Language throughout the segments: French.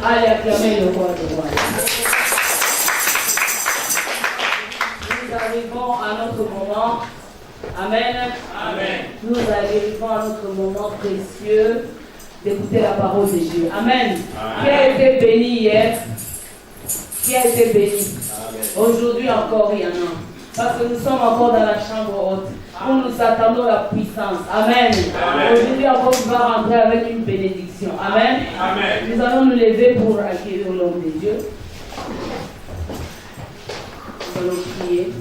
Allez acclamer le roi de rois. Nous arrivons à notre moment. Amen. Amen. Nous arrivons à notre moment précieux d'écouter la parole de Dieu. Amen. Amen. Qui a été béni hier? Qui a été béni? Aujourd'hui encore, il y en a. Parce que nous sommes encore dans la chambre haute. Où nous attendons la puissance. Amen. Amen. Aujourd'hui encore, on va rentrer avec une bénédiction. Amen. Amen. Nous allons nous lever pour accueillir l'homme de Dieu. Nous allons prier.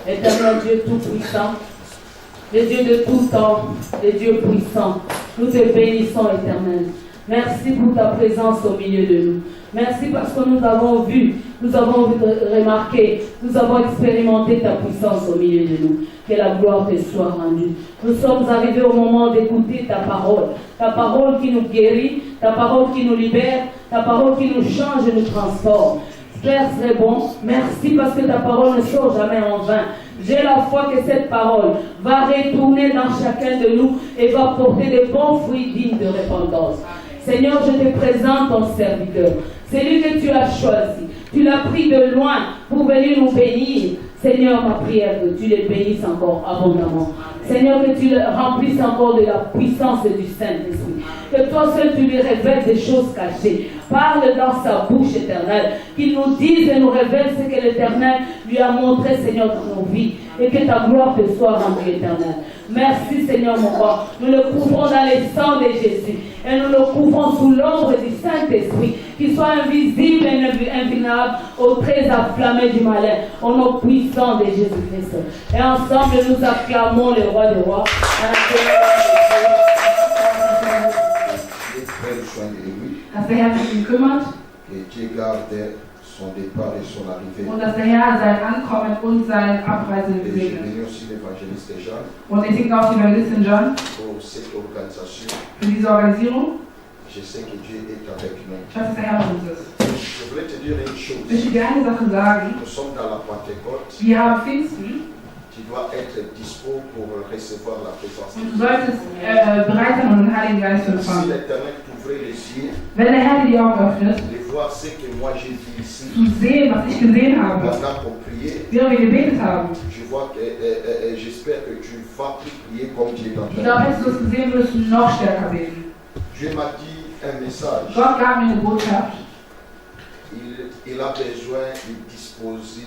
Éternel Dieu tout-puissant, le Dieu de tout temps, le Dieu puissant, nous te bénissons, Éternel. Merci pour ta présence au milieu de nous. Merci parce que nous avons vu, nous avons remarqué, nous avons expérimenté ta puissance au milieu de nous. Que la gloire te soit rendue. Nous sommes arrivés au moment d'écouter ta parole qui nous guérit, ta parole qui nous libère, ta parole qui nous change et nous transforme. Père, c'est bon. Merci parce que ta parole ne sort jamais en vain. J'ai la foi que cette parole va retourner dans chacun de nous et va porter de bons fruits dignes de repentance. Seigneur, je te présente ton serviteur. C'est lui que tu as choisi. Tu l'as pris de loin pour venir nous bénir. Seigneur, ma prière, que tu les bénisses encore abondamment. Seigneur, que tu le remplisses encore de la puissance du Saint-Esprit. Que toi seul, tu lui révèles des choses cachées. Parle dans sa bouche éternelle. Qu'il nous dise et nous révèle ce que l'Éternel lui a montré, Seigneur, dans nos vies. Et que ta gloire te soit rendue éternelle. Merci, Seigneur, mon roi. Nous le couvrons dans le sang de Jésus. Et nous le couvrons sous l'ombre du Saint-Esprit. Qu'il soit invisible et invulnérable aux traits enflammés du malin. Au nom puissant de Jésus-Christ. Et ensemble, nous acclamons le roi des rois. Dass der Herr sich ihn kümmert und dass der Herr sein Ankommen und sein Abreisen segnet. Und ich singe auch die Evangelistin John für diese Organisation. Ich weiß, dass der Herr mit uns ist. Ich möchte dir eine Sache sagen. Wir haben Pfingsten. Tu dois être dispo pour recevoir la présence. Und du solltest bereit sein, um den Heiligen Geist zu empfangen. Si l'Éternel t'ouvrait les yeux, wenn der Herr dir die Augen öffnet, de voir ce que moi j'ai vu ici, zu sehen, was ich gesehen habe, pendant qu'on priait, während wir gebetet haben. Je vois que j'espère que tu vas prier comme tu es en train. Ich glaube, hättest du es gesehen, würdest du noch stärker beten. Dieu m'a dit un message. Gott gab mir eine Botschaft. Il a besoin de disposer,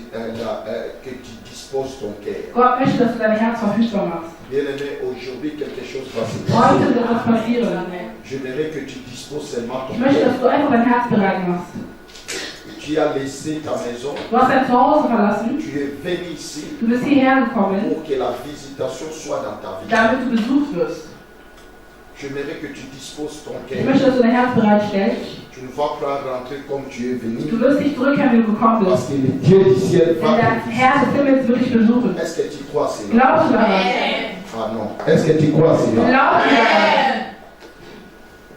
que tu disposes ton cœur. Gott möchte, dass du dein Herz verfügbar machst. Bien-aimé, aujourd'hui quelque chose va se Heute wird passer. etwas passieren. J'aimerais que tu disposes seulement ton Ich möchte, cœur. dass du einfach dein Herz bereit machst. Tu as laissé ta maison. Du hast dein Zuhause verlassen. Tu es venu ici Du bist hierher gekommen, pour que la visitation soit dans ta vie. damit du besucht wirst. J'aimerais que tu disposes ton Ich cœur. möchte, dass du dein Herz bereitstellst. Tu ne vas pas rentrer comme tu es venu. Du wirst nicht zurückkehren, wie du gekommen Parce bist. que le Dieu du ciel Denn va der te Herr des Himmels wird dich besuchen. visiter. Est-ce que tu crois cela? Glaubst du daran? Ah non. Est-ce que tu crois cela? Glaubst du daran?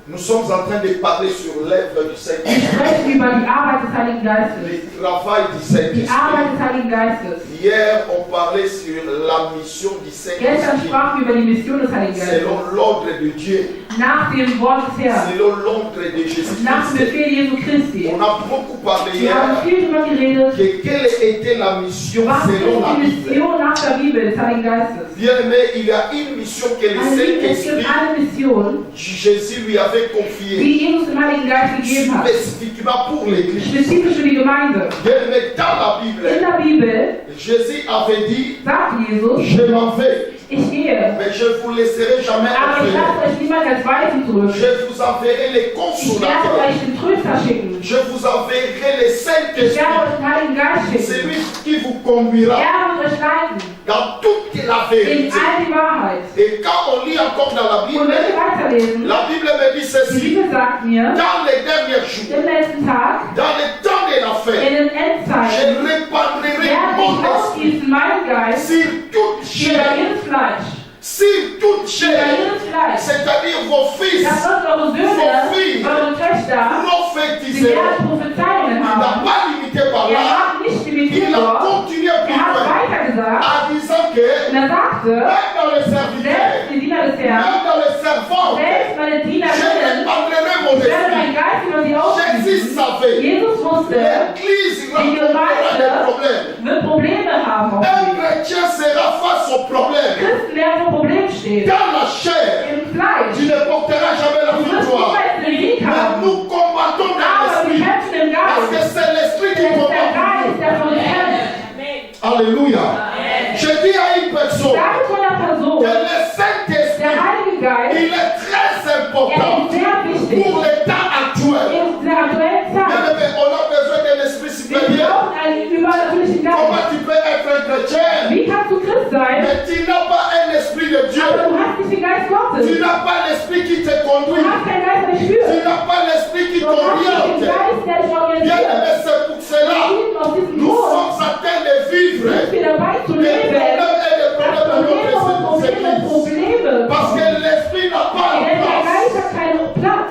Nous sommes en train de parler sur l'œuvre du Ich Saint-Esprit. spreche über die Arbeit des Heiligen Geistes. Le travail du Die Arbeit Saint-Esprit. des Heiligen Geistes. Hier, on parlait sur la mission du Gestern Saint-Esprit. sprachen wir über die Mission des Heiligen Geistes. Selon l'ordre de Dieu. Nach dem Wort des Herrn. Selon l'ordre de Nach dem Jésus-Christ. Befehl Jesu Christi. On a beaucoup parlé Wir haben hier viel darüber geredet. de quelle était la mission Was ist selon la die Bible. Mission nach der Bibel des Heiligen Geistes? Bien aimé, il y a une mission que le Es gibt Saint-Esprit, eine Mission, Jésus lui avait confiée. die Jesus dem Heiligen Geist gegeben hat. Spécifiquement pour l'Église. Spezifisch für die Gemeinde. Bien aimé, dans la Bible, In der Bibel Jésus avait dit, sagt Jesus, je m'en vais, ich gehe, mais je ne vous laisserai jamais aber ich orphelins. lasse euch niemals als Weisen zurück. Je vous enverrai les Ich werde consolateurs. euch den Tröster schicken. Je vous enverrai les Ich Saint-Esprit. werde euch den Heiligen Geist C'est schicken. lui qui vous conduira Er wird euch leiten dans toute la in vérité. all die Wahrheit. Et quand on lit encore dans la Und Bible, wenn wir weiterlesen, la Bible me dit die ceci. Bibel sagt mir, Dans les derniers jours, im letzten Tag, dans le temps de la fin, in den je Endzeiten, répandrai werde mon ich esprit ausgießen meinen Geist sur toute über chair. jedes Fleisch. Sur toute Über chair. jedes Fleisch. C'est-à-dire vos fils Dass eure Söhne, eure Töchter, sie prophétiseront. werden Prophezeiungen Il n'a haben. pas limité par Er là. hat nicht limitiert Il a dort. continué plus Er hat loin weiter gesagt en disant que und er sagte, même dans les serviteurs, selbst die Diener des Herrn, même dans les servantes, selbst meine je Dienerinnen, répandrai mon ich werde meinen esprit. L'église die rencontrera des Gemeinde problèmes. wird Probleme haben. Un chrétien sera face aux problèmes. Christen werden vor Problemen stehen. Dans la chair, Im Fleisch. tu ne porteras jamais la Du wirst victoire. niemals den Sieg Mais haben. nous combattons dans Aber wir l'esprit. kämpfen im Parce que Geist. c'est l'esprit qui Es ist der combat. Geist, der von uns kämpft. Alléluia. Je dis à une personne Sage von der Person, que le Saint-Esprit, der Heilige Geist, il est très important ist sehr wichtig. pour le temps actuel. In der aktuellen Bien Zeit. aimé, on a besoin d'un esprit Wir supérieur. brauchen einen übernatürlichen Geist. Comment tu peux être un chrétien, Wie kannst du Christ sein, mais tu n'as pas un esprit de Dieu? aber du hast nicht den Geist Gottes? Tu n'as pas l'esprit qui te Du conduit. hast keinen Geist, der dich Tu führt. n'as pas l'esprit qui Du hast nicht den t'oriente. Geist, der dich Bien orientiert. aimé, c'est pour cela. Aus diesem Nous Grund sommes en train de vivre sind wir dabei zu des leben. problèmes et des Das problèmes dans notre église. Probleme. Parce que l'esprit n'a pas Denn la der place. Geist hat keinen Platz.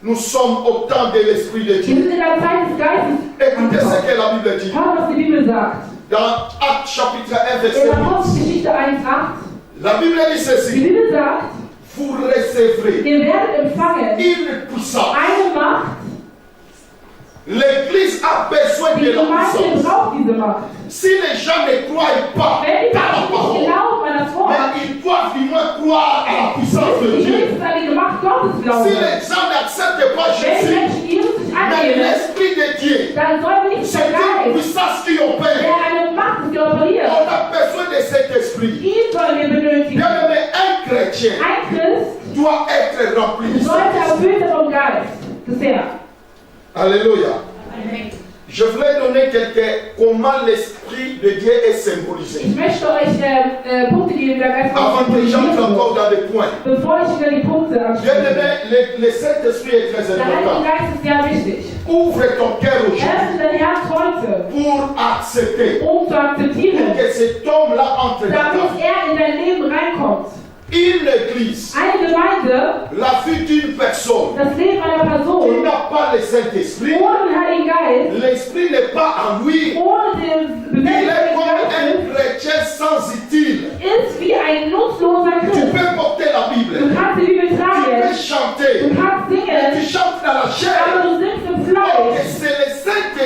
Nous sommes au temps de l'esprit de Wir Dieu. sind in der Zeit des Geistes. Écoutez ce que la Bible dit. Schau, was die Bibel sagt. Dans Actes chapitre 1, verset In 8. Apostelgeschichte 1,8. La Bible dit Die ceci. Bibel sagt, Vous recevrez ihr werdet empfangen une puissance. eine Macht. L'église a besoin Die de la Gemeinde puissance. braucht diese Macht. Si les gens ne croient pas Wenn die dans la Menschen nicht parole, glauben an das Wort, mais ils doivent du moins croire à la puissance de die Dieu. wenigstens an die Macht Gottes Si glauben. les gens n'acceptent pas Wenn die Jésus, Menschen Jesus nicht mais annehmen, l'esprit de Dieu, dann soll nicht c'est der une Geist, puissance qui opère. der eine Macht ist, die operiert. On a besoin de cet esprit. Ihn sollen wir benötigen. Bien aimé, un chrétien Ein Christ doit être rempli de sollte Saint-Esprit. erfüllt sein vom Geist des Herrn. Alléluia. Je voulais donner comment l'esprit de Dieu est symbolisé. Ich möchte euch Punkte geben, der Geist Avant que j'entre wird. encore dans les points. Bevor ich über die Punkte Bien anspreche. aimé, le Saint-Esprit est très Der Heilige important. Geist ist sehr wichtig. Ouvre ton cœur aujourd'hui Öffne dein Herz heute, pour accepter um zu akzeptieren, que cet homme-là entre dans ta damit vie. er in dein Leben reinkommt. Une église, Eine Gemeinde, la vie d'une personne das Leben einer qui Person, n'a pas le Saint-Esprit, ohne den Heiligen Geist, l'Esprit n'est pas en lui. ohne den Il est Heiligen comme Geist, un chrétien sans utile. ist wie ein nutzloser Tu Christ. peux porter la Du Bible, kannst die Bibel tu peux tragen, chanter, du kannst tu singen, chantes dans la chair. aber du singst im Et Fleisch. c'est le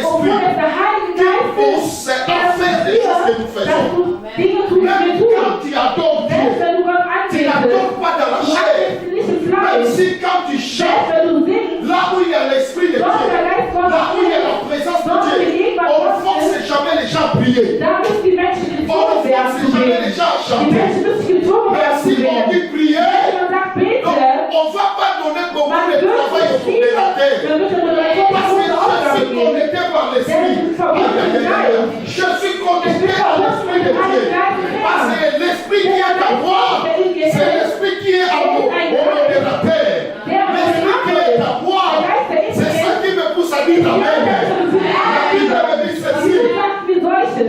Obwohl Saint-Esprit es der Heilige qui Geist pousse ist, à der dazu faire des choses que nous führt, dass faisons. du Dinge tust, die wir Même tun. quand tu adores Selbst Dieu, wenn du Gott tu anbetest, n'adores pas dans la du chair. anbetest nicht im Même Fleisch. si quand tu Selbst chantes, wenn du singst, là où il y a l'Esprit de dort der Dieu, Geist Gottes là où il y a ist, la présence dort de die Dieu, Gegenwart on ne Gottes force ist, jamais les gens à prier. da müssen die Menschen On gezwungen ne werden force zu jamais beten. les gens à Die chanter. Menschen müssen gezwungen Mais werden zu si on beten. dit prier, Wenn man sagt, bete, on ne va pas donner beaucoup man de wird travail nicht autour de la dann terre. wird der Moderator Parce que große je Aufgabe suis geben. connecté par l'Esprit. Je suis connecté à l'Esprit de Dieu. Parce que l'Esprit qui est à moi, c'est l'Esprit qui est à mon modérateur. L'Esprit qui est à moi, c'est ça qui me pousse à dire Amen. La Bible me dit ceci.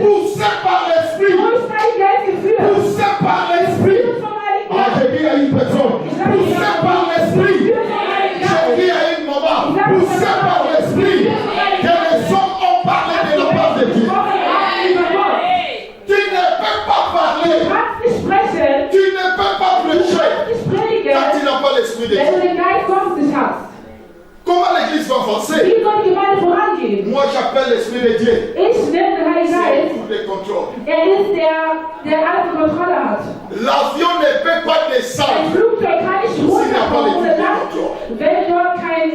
Poussé par l'Esprit. Poussé par l'Esprit. Ah, je dis à une personne. Poussé par l'Esprit. Je dis à une maman. Poussé par l'Esprit. Que les hommes ont parlé de la part de Dieu. Tu ne peux pas parler. Tu ne peux pas prêcher quand tu n'as pas l'Esprit de Dieu. Comment l'église va avancer? Wie soll die Gemeinde vorangehen? Moi j'appelle l'Esprit de Dieu. Ich nenne den Heiligen C'est Geist. pour le contrôle. Ist der alles unter Kontrolle hat. L'avion ne peut pas Ein descendre Flugzeug kann nicht s'il n'y a pas runterkommen ohne l'Esprit de Last, contrôle. wenn dort kein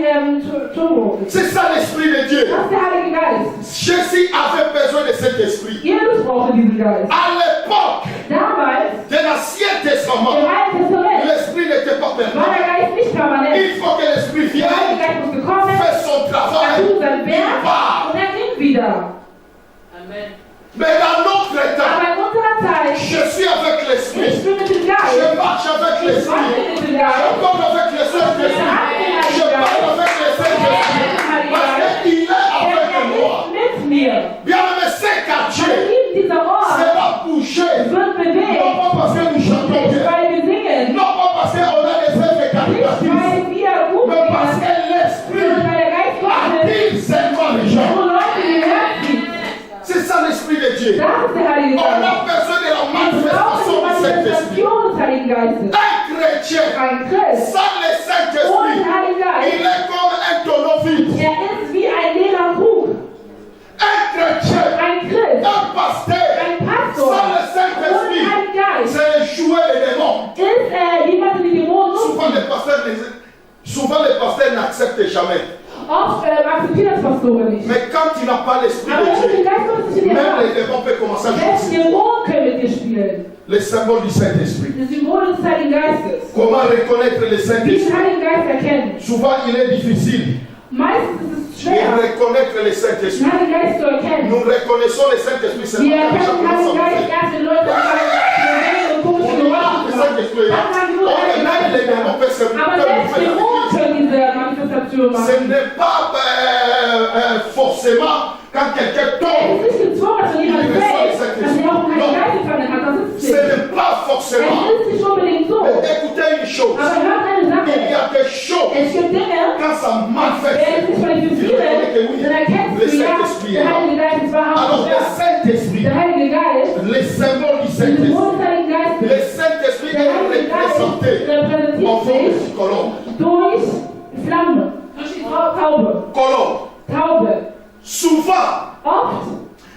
Turbo ist. C'est ça l'Esprit de Dieu. Das ist der Heilige Geist. Jésus avait besoin de cet esprit. Jesus brauchte diesen Geist. À l'époque Damals, de l'Ancien im Testament, Alten Testament, l'Esprit n'était pas war der permanent. Geist nicht permanent. Il faut que l'Esprit Der Heilige vienne, Geist muss gekommen, fait son er travail, tut sein il Werk part. und er ging wieder. Amen. Mais dans notre temps, Aber in unserer Zeit, je suis avec ich l'Esprit. bin mit dem Geist, Je marche avec ich l'Esprit. wandle mit dem Je Geist, parle avec le Saint-Esprit. Je parle avec le Saint-Esprit. Parce qu'il est avec moi. mit mir. Bien aimé, ce quartier Ihm dieser Ort sera bouché. wird bewegt, Non pas parce que nous chantons bien. weil wir singen. Non pas parce qu'on a des œuvres pasteur n'accepte jamais. Oft akzeptieren das Pastoren nicht. Mais quand tu n'as pas l'esprit Aber wenn du de den Dieu, Geist Gottes nicht in dir même hast, les démons peuvent commencer à selbst jouer. Dämonen können mit dir spielen. Les symboles du Saint-Esprit. Das Symbol des Heiligen Geistes. Comment reconnaître le Wie den Saint-Esprit? Heiligen Geist erkennen? Souvent, il est difficile Meistens ist es de schwer, reconnaître le den Saint-Esprit. Heiligen Geist zu erkennen. Nous reconnaissons le Saint-Esprit Wir seulement quand erkennen den nous Heiligen Geist sommes erst, wenn Leute und komische on Geräusche a le Saint-Esprit là. machen. Dann sagen wir, On même les démons peuvent se aber selbst Dämonen können diese Manifestation Ce machen. n'est pas forcément quand quelqu'un Es tombe. ist nicht gezwungen, dass wenn jemand fällt, dass er auch einen Heiligen Geist empfangen hat. Das ist Ce es nicht. n'est pas forcément. Es ist nicht unbedingt so. Mais écoutez une chose. Aber hört eine Il y Sache. a des choses, Es gibt Dinge, quand ça wenn manifeste, es sich manifestieren, dann erkennst du ja, der Heilige Geist ist alors wahrhaftig le da. Saint-Esprit, Der Heilige Geist, les symboles du die Saint-Esprit, Symbol des Heiligen le Geistes, Saint-Esprit der est Heilige Geist représenté en repräsentiert forme sich de colombe. durch Flamme, durch die Taube. Colombe. Taube. Souvent, Oft,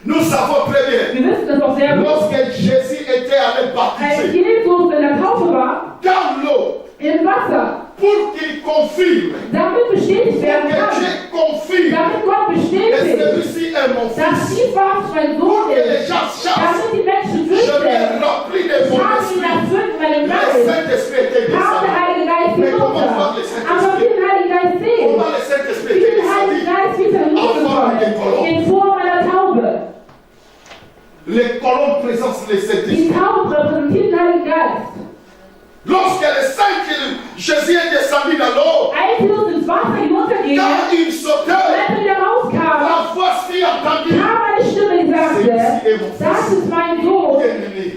nous savons très bien, wir wissen das auch sehr gut, lorsque Jésus était allé als baptiser, Jesus in der Taufe war, dans l'eau, im Wasser, pour qu'il confirme, damit bestätigt pour werden que kann, Dieu confirme, damit Gott et bestätigt, celui-ci est mon dass fils, dies wahrhaftig mein pour Sohn que les ist, gens sachent, damit die Menschen je wissen, l'ai rempli de ich mon habe ihn esprit. erfüllt mit meinem Le Geist, Saint-Esprit était kam der descendu. Heilige Geist Mais comment hinunter. voir le Aber Saint-Esprit? wie den Heiligen Geist sehen, Comment le Saint-Esprit wie était den Heiligen descendu? Geist wieder hinuntergekommen, in Form einer Taube. Les colons présentent le Die Saint-Esprit. Taube repräsentiert den Heiligen Geist. Lorsque le Jésus est descendu dans l'eau, Als Jesus ins Wasser hinunterging, quand il sautait, wenn er wieder rauskam, la voix fut entendue. kam eine Stimme, die sagte, das ist mein Sohn,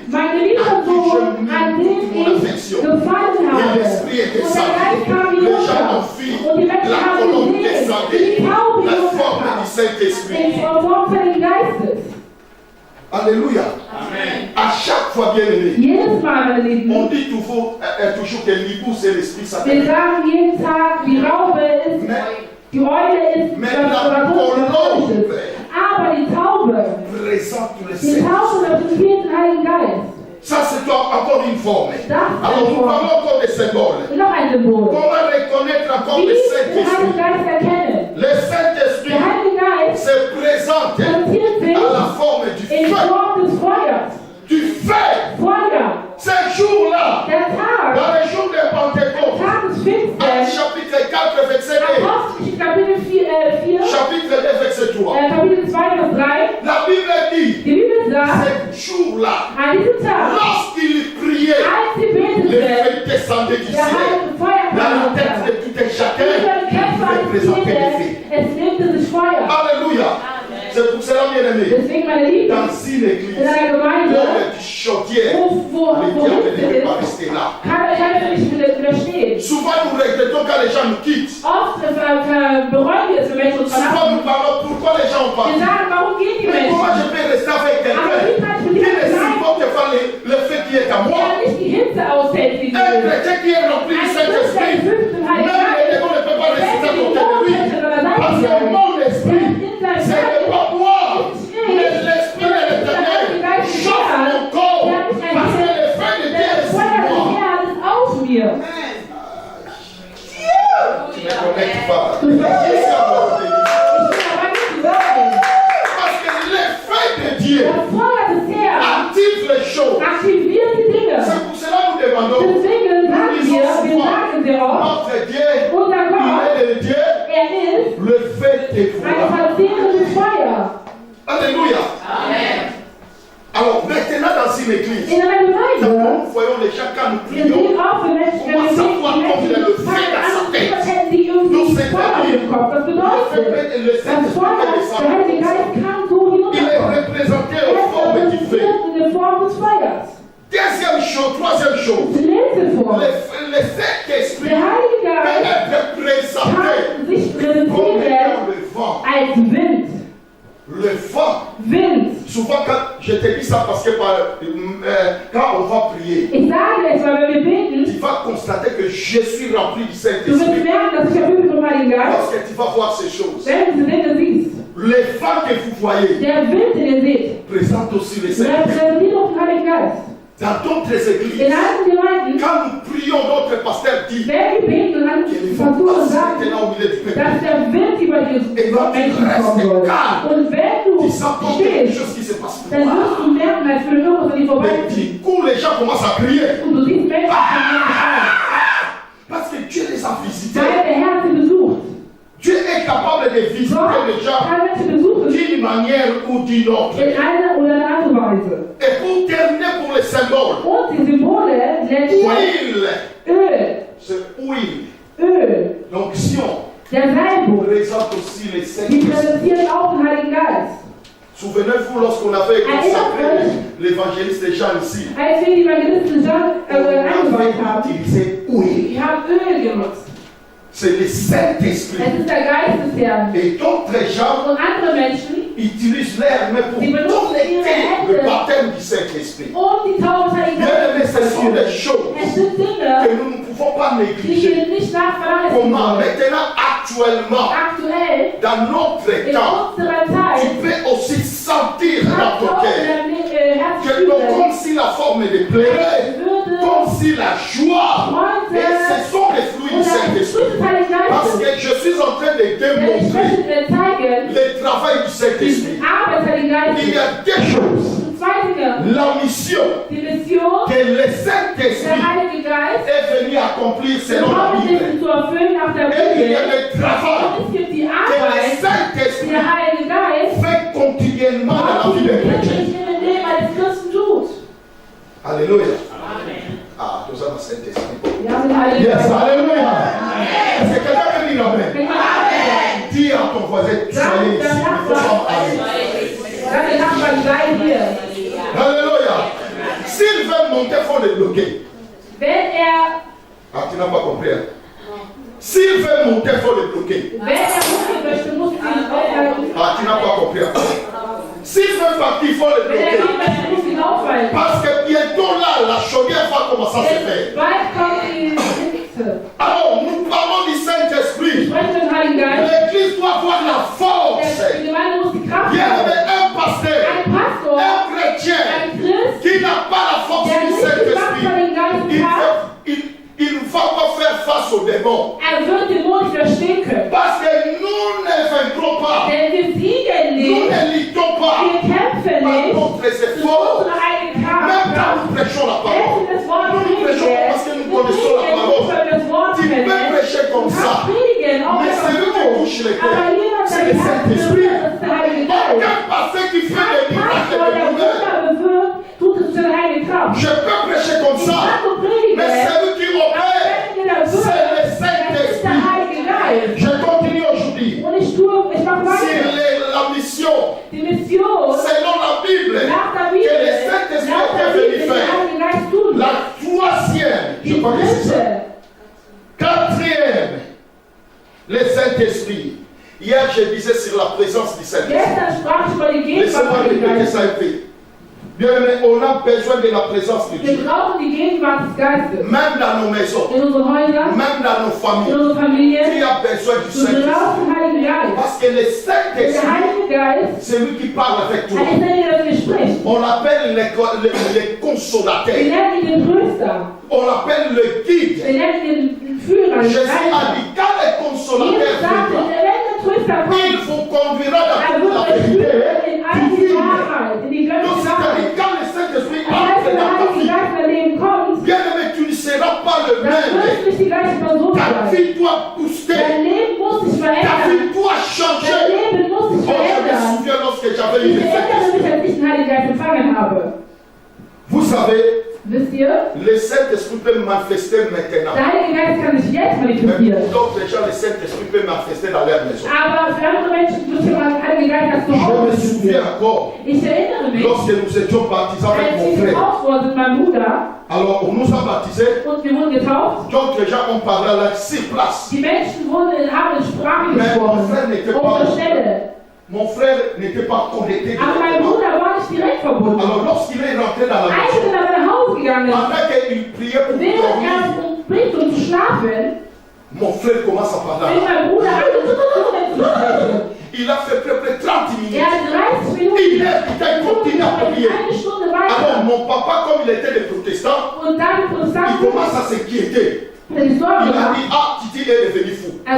mein geliebter Sohn, an dem ich gefallen habe. Und der Geist kam hinunter. Und die Menschen La haben colombe gesehen, wie die descendait. Taube La forme hinunterkam. du Saint-Esprit. In Form des Heiligen Geistes. Alléluia. À chaque fois, bien aimé, Jedes Mal, meine on Lieben, dit toujours que l'hibou c'est l'esprit wir satané. sagen jeden Tag, die Raupe ist, die Eule ist Mais das la Saturanisches. colombe Aber die Taube, présente le die Saint-Esprit. Taube repräsentiert den Heiligen Geist. Ça, c'est encore une forme. Das ist Alors, eine nous Form. parlons encore des symboles. Noch ein Symbol. Comment reconnaître encore Wie le den Saint-Esprit? Heiligen Geist erkennen. Le Saint-Esprit Der Heilige Geist se présente präsentiert sich à la forme du in feu. Form des Feuers. Du feu. Feuer. Ces jours-là, Der Tag. dans les jours de Der Pentecôte, Tag des Actes Pfingsten. chapitre 4, verset 1, Apostelgeschichte Kapitel 4, chapitre 2, verset 3. Kapitel 2, Vers 3. La Bible dit, Die Bibel sagt, ces jours-là, an diesem Tag, lorsqu'il priait, als sie le beteten, feu descendait du der ciel. heilige Feuer Dans la kam tête runter. de tout un chacun, Über den Köpfen il eines représentait le feu. Kindes, es lebte sich Feuer. Alléluia. C'est pour cela, bien aimé, Deswegen, meine Lieben, dans une église, in einer Gemeinde, l'homme du chaudière, wo le diable ne Hitze peut pas ist, rester là. kann der Teufel nicht widerstehen. Souvent, nous regrettons quand les gens nous quittent. Oft bereuen wir es, wenn Menschen uns Souvent, verlassen. nous parlons pourquoi les gens ont Wir parti. sagen, warum gehen die Mais comment Menschen? je peux rester avec Aber quelqu'un wie kann ich mit qui ne jemandem sein, supporte pas le fait qui est à moi? der nicht die Hitze aushält, wie sie Un will? chrétien qui est rempli du Ein Christ, der Saint-Esprit, erfüllt ist im même Heiligen les Geist, démons ne peuvent pas wenn résister à die côté de Dämonen lui. nicht an seiner Seite Parce que sind, mon esprit, in seinem ce Geist n'est pas moi, ist mais l'esprit de l'éternel chauffe mon corps. Parce que le feu de Dieu das est sur Feuer des moi. Herrn ist auf mir. Tu ne connectes pas. Du verstehst. Ici, à côté. Ich bin aber nicht zusammen. Parce que le feu de Dieu Das Feuer des Herrn active les choses. aktiviert die Dinge. C'est pour cela que nous demandons. Deswegen sagen wir sagen sehr oft, Notre Dieu, unser Gott, il est le Dieu, er ist le feu de ein foi. verzehrendes Feuer. Alléluia. Alors maintenant dans une église, In einer Gemeinde, nous voyons les gens quand nous wir prions, sehen auch für Menschen, wenn wir sehen, die Menschen fangen an, als hätten sie irgendwie Feuer im Kopf. Das bedeutet, le das Saint-Esprit Feuer, der descend. Heilige Geist kann so Il est hinunterkommen. représenté Er en ist forme du feu. repräsentiert in der Form des Feuers. Deuxième chose, troisième chose, Die letzte Form, le Saint-Esprit der Heilige peut Geist être présenté kann sich comme präsentieren étant le vent. als Wind. Le vent. Wind. Souvent, quand je te dis ça parce que quand on va prier, Ich sage es, weil wenn wir beten, tu vas constater que je suis rempli du du wirst Saint-Esprit. merken, dass ich erfüllt bin vom Heiligen Geist. Parce que tu vas voir ces choses. Wenn du diese Dinge siehst, Le vent que vous voyez der Wind, den ihr seht, présente aussi le Saint-Esprit. repräsentiert auch den Heiligen Geist. Dans d'autres églises, In anderen Gemeinden, quand nous prions, notre pasteur dit wenn wir beten, dann qu'il ne faut Pastor pas sagt, s'arrêter là au milieu du peuple. dass der Wind über die Menschen kommen soll. Und wenn du Tu sens pas quelque stehst, chose qui se passe pour dann toi. wirst du merken, als würde irgendwas an dir Mais vorbeiziehen. du coup, les gens commencent à crier. Und du siehst Menschen, die schreien. Parce que Dieu les a visités. Weil der Herr sie besucht. Dieu est capable de visiter Gott les gens kann Menschen besuchen d'une manière ou d'une autre. in einer oder einer Art und Weise. Et pour terminer pour les symboles, Und die Symbole nennt huile, Öl. c'est huile, Öl. l'onction, Der Salbung. présente aussi les Die Saints. präsentieren auch den Heiligen Geist. Souvenez-vous lorsqu'on avait consacré l'évangéliste Jean ici, Als wir die Evangelisten Jean on avait eingeweiht haben, utilisé huile. die haben Öl genutzt. C'est le Saint-Esprit. Es ist der Geist des Herrn. Et d'autres gens Und andere Menschen, utilisent l'air, mais pour connecter le baptême du Saint-Esprit. die Taufe des Heiligen Bien aimé, Geistes ce sont des Es choses sind Dinge, que nous ne pouvons pas die négliger. wir nicht nachvernachlässigen Comment sollen. maintenant, actuellement, Aktuell, dans notre in temps, unserer Zeit, tu peux aussi sentir dans hat ton Gott cœur in deinem Herz que comme si la forme de pleurer, würde comme si la joie, et ce sont les fruits du oder die Saint-Esprit. Frucht des Heiligen Parce Geistes. que je suis en train de Denn ich démontrer möchte dir zeigen, le travail du die Saint-Esprit. Arbeit des Heiligen Il y Geistes. a deux choses. Und zwei Dinge. La mission Die Mission, que le der Saint-Esprit Heilige Geist, est venu accomplir selon la gekommen Bible. ist, zu erfüllen nach der Et il y a Bibel. le travail Und es gibt die que le Arbeit, die Saint-Esprit der Heilige Geist fait continuellement dans la vie des chrétiens. in dem Leben eines Christen tut. Alléluia. Ah, nous avons le Saint-Esprit. Wir haben den Heiligen Yes, Geist. alléluia. Est-ce que quelqu'un peut dire amen? Wenn man Amen Dis à ton voisin, soyez ici. Il faut pas aller. sagt, der Nachbar, sei hier. Alléluia. S'il veut monter, il faut le bloquer. Wenn Ah, tu n'as pas compris. Hein? S'il veut monter, il faut le bloquer. hochgehen möchte, muss sie ihn aufhalten. Ah, tu n'as pas compris. Hein? S'il veut partir, il faut le Wenn er bloquer. gehen möchte, muss sie ihn aufhalten. Parce que bientôt là, la chaudière va commencer à se faire. Bald kommt die Hitze. Alors, nous parlons du Saint-Esprit. Sprechen den Heiligen Geist. L'église doit avoir la force. Die Gemeinde muss die Kraft Il y haben. avait un pasteur, Ein Pastor, un chrétien ein Christ, qui n'a pas la force der du nicht die Kraft Saint-Esprit. von den Geist hat, Il ne va pas faire face aux démons. wird den Mond nicht verstehen können. Parce que nous ne vaincrons pas. Denn wir siegen Nous nicht, ne luttons pas wir kämpfen par nicht, notre durch effort. unsere eigene Même Kraft. quand nous prêchons la Wenn parole. wir das Wort Nous predigen, prêchons pas parce que nous wir connaissons la predigen nicht, parole. weil wir das Wort Tu peux kennen. prêcher comme Du ça. kannst predigen, auch Mais einfach celui qui so. touche les Aber cœurs, jemand, c'est der le die Herzen Saint-Esprit. berührt, das ist der Heilige Geist. Aucun pasteur qui fait des miracles Pastor, et der des bonheurs. Wunder bewirkt, tut es durch Heilige Kraft. Je peux prêcher comme Ich ça. kann so predigen, Mais celui qui opère, der c'est wirkt, le das ist der Saint-Esprit. Heilige Geist. Je continue aujourd'hui. Und ich mache C'est weiter. la mission, Die Mission selon la Bible, nach der que Bibel, le Saint-Esprit nach der est Bibel, venu der faire. Heilige Geist tut. La troisième, je Die crois que c'est ça. dritte, Quatrième, le Saint-Esprit. Hier, je disais sur la présence du Saint-Esprit. gestern sprach ich über die Gegenwart Laissez-moi des répéter Geistes. ça un peu. Bien aimé, on a besoin de la présence de Wir Dieu. brauchen die Gegenwart des Geistes. Même dans nos maisons, In unseren Häusern, même dans nos in familles. unserer Tu Familie. as besoin du Wir Saint-Esprit. brauchen den Heiligen Geist. Parce que le Der Saint-Esprit, Heilige Geist, c'est lui qui parle avec toi. er ist derjenige, der mit dir spricht. On l'appelle les Wir consolateurs. nennen ihn den Tröster. On l'appelle le guide. Wir nennen ihn den Führer, den Jésus a Leiter. dit, quand les consolateurs Jesus sagte, viendront, wenn der Tröster il kommt, vous conduira dans er toute wird la euch vérité. führen in all Du die vis. Wahrheit, in die Donc, göttliche c'est-à-dire, Wahrheit. quand le Saint-Esprit Das heißt, entre wenn der dans ta Heilige vie, Geist in dein Leben kommt, bien aimé, tu ne seras pas le dann même. wird nicht die gleiche Person Ta sein. vie doit booster. Dein Leben muss sich Ta verändern. vie doit Dein changer. Leben muss sich Oh, je me verändern. souviens lorsque j'avais eu Ich le erinnere Saint-Esprit. mich, als ich den Heiligen Geist empfangen habe. Vous savez, Wisst ihr? le Saint-Esprit peut manifester maintenant. Der Heilige Geist kann sich jetzt Mais manifestieren. pour d'autres gens, le Saint-Esprit peut manifester dans leur maison. Aber für andere Menschen wird der Heilige Geist erst zu Je me Hause. souviens encore, Ich erinnere mich, lorsque nous étions baptisés avec als mon ich frère. getauft wurde mit meinem Bruder Alors, on nous a baptisés. und wir wurden getauft, D'autres gens ont parlé à la sur place. die Menschen haben in Sprache Mais mon frère gesprochen, n'était auf der pas, Stelle. mon frère n'était pas connecté Aber mein directement. Bruder war nicht direkt verbunden. Alors, lorsqu'il est rentré dans la Als maison, er dann nach Hause gegangen ist, pendant qu'il priait pour während dormir, er bringt, um zu schlafen, mon frère commence à parler. fing mein Bruder an zu sprechen. Il a fait près de 30 minutes. Er hat 30 Il Minuten est putain, il continue à prier. eine Stunde Alors mon papa, comme il était des protestants, il commence à s'inquiéter. Il a dit, ah, Titi est devenu fou. Ah,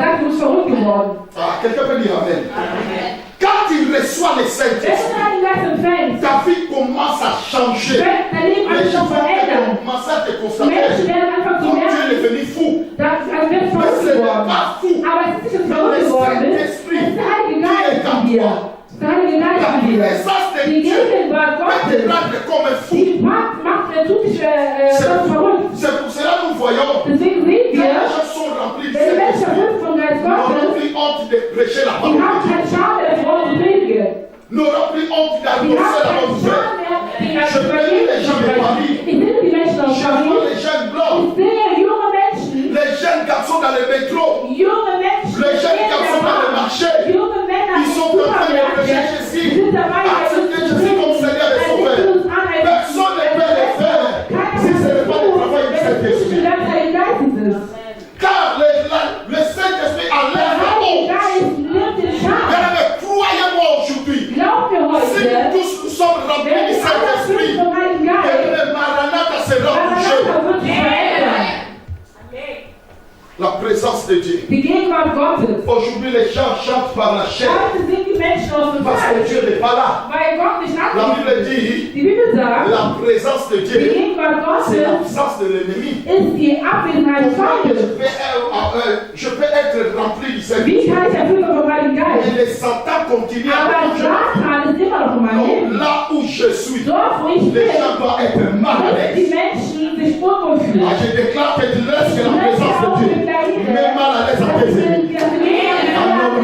quelqu'un peut dire amen. Quand il reçoit les Saint-Esprits, ta vie commence à changer. Les gens commencent à te constater que tu es devenu fou. Mais ce n'est pas fou. C'est le Saint-Esprit qui est en toi. La présence de Dieu peut te rendre comme un fou. C'est pour cela que nous voyons que les gens sont remplis de Saint-Esprit. N'auront plus honte de prêcher la parole de Dieu. N'auront plus honte d'annoncer la bonne nouvelle. Je bénis les gens de Paris. Je vois les jeunes blancs, les jeunes garçons dans le métro, les jeunes garçons dans le marché. Ils sont en train de prêcher Jésus, accepter Jésus comme Seigneur et Sauveur. Personne ne peut le faire si ce n'est pas le travail du Saint-Esprit. Car le Saint-Esprit enlève la honte. Mais croyez-moi aujourd'hui, si nous tous nous sommes remplis du Saint-Esprit, et le Maranatha sera touché. La présence de Dieu. Aujourd'hui, les gens chantent par la chair. Parce que Dieu n'est pas là. La Bible dit la présence de Dieu, c'est l'absence de l'ennemi. Je peux être rempli du Saint-Esprit. Et les Satan continuent à toucher. Donc là où je suis, les gens doivent être mal à l'aise. Je déclare que tu laisses que la présence de Dieu met mal à l'aise à tes ennemis. Je déclare au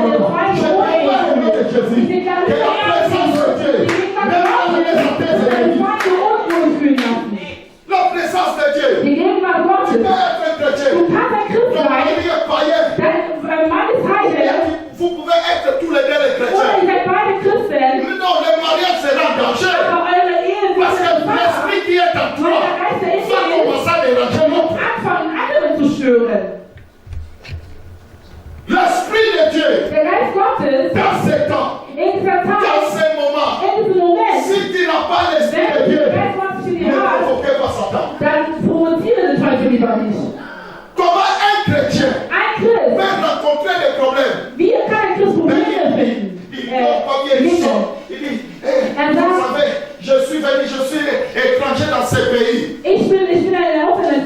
nom de Jésus que la présence de Dieu met mal à l'aise à tes ennemis. La présence de Dieu. Tu peux être chrétien. Ton mari est païen. Vous pouvez être tous les deux les chrétiens. Non, le mariage sera en danger. Parce que l'esprit qui est en toi va commencer à déranger l'autre. L'Esprit de Dieu, dans ces temps, dans ces moments, si tu n'as pas l'Esprit de Dieu, ne provoquez pas Satan. Comment un chrétien peut rencontrer des problèmes? Il dit, vous savez, je suis étranger dans ce pays.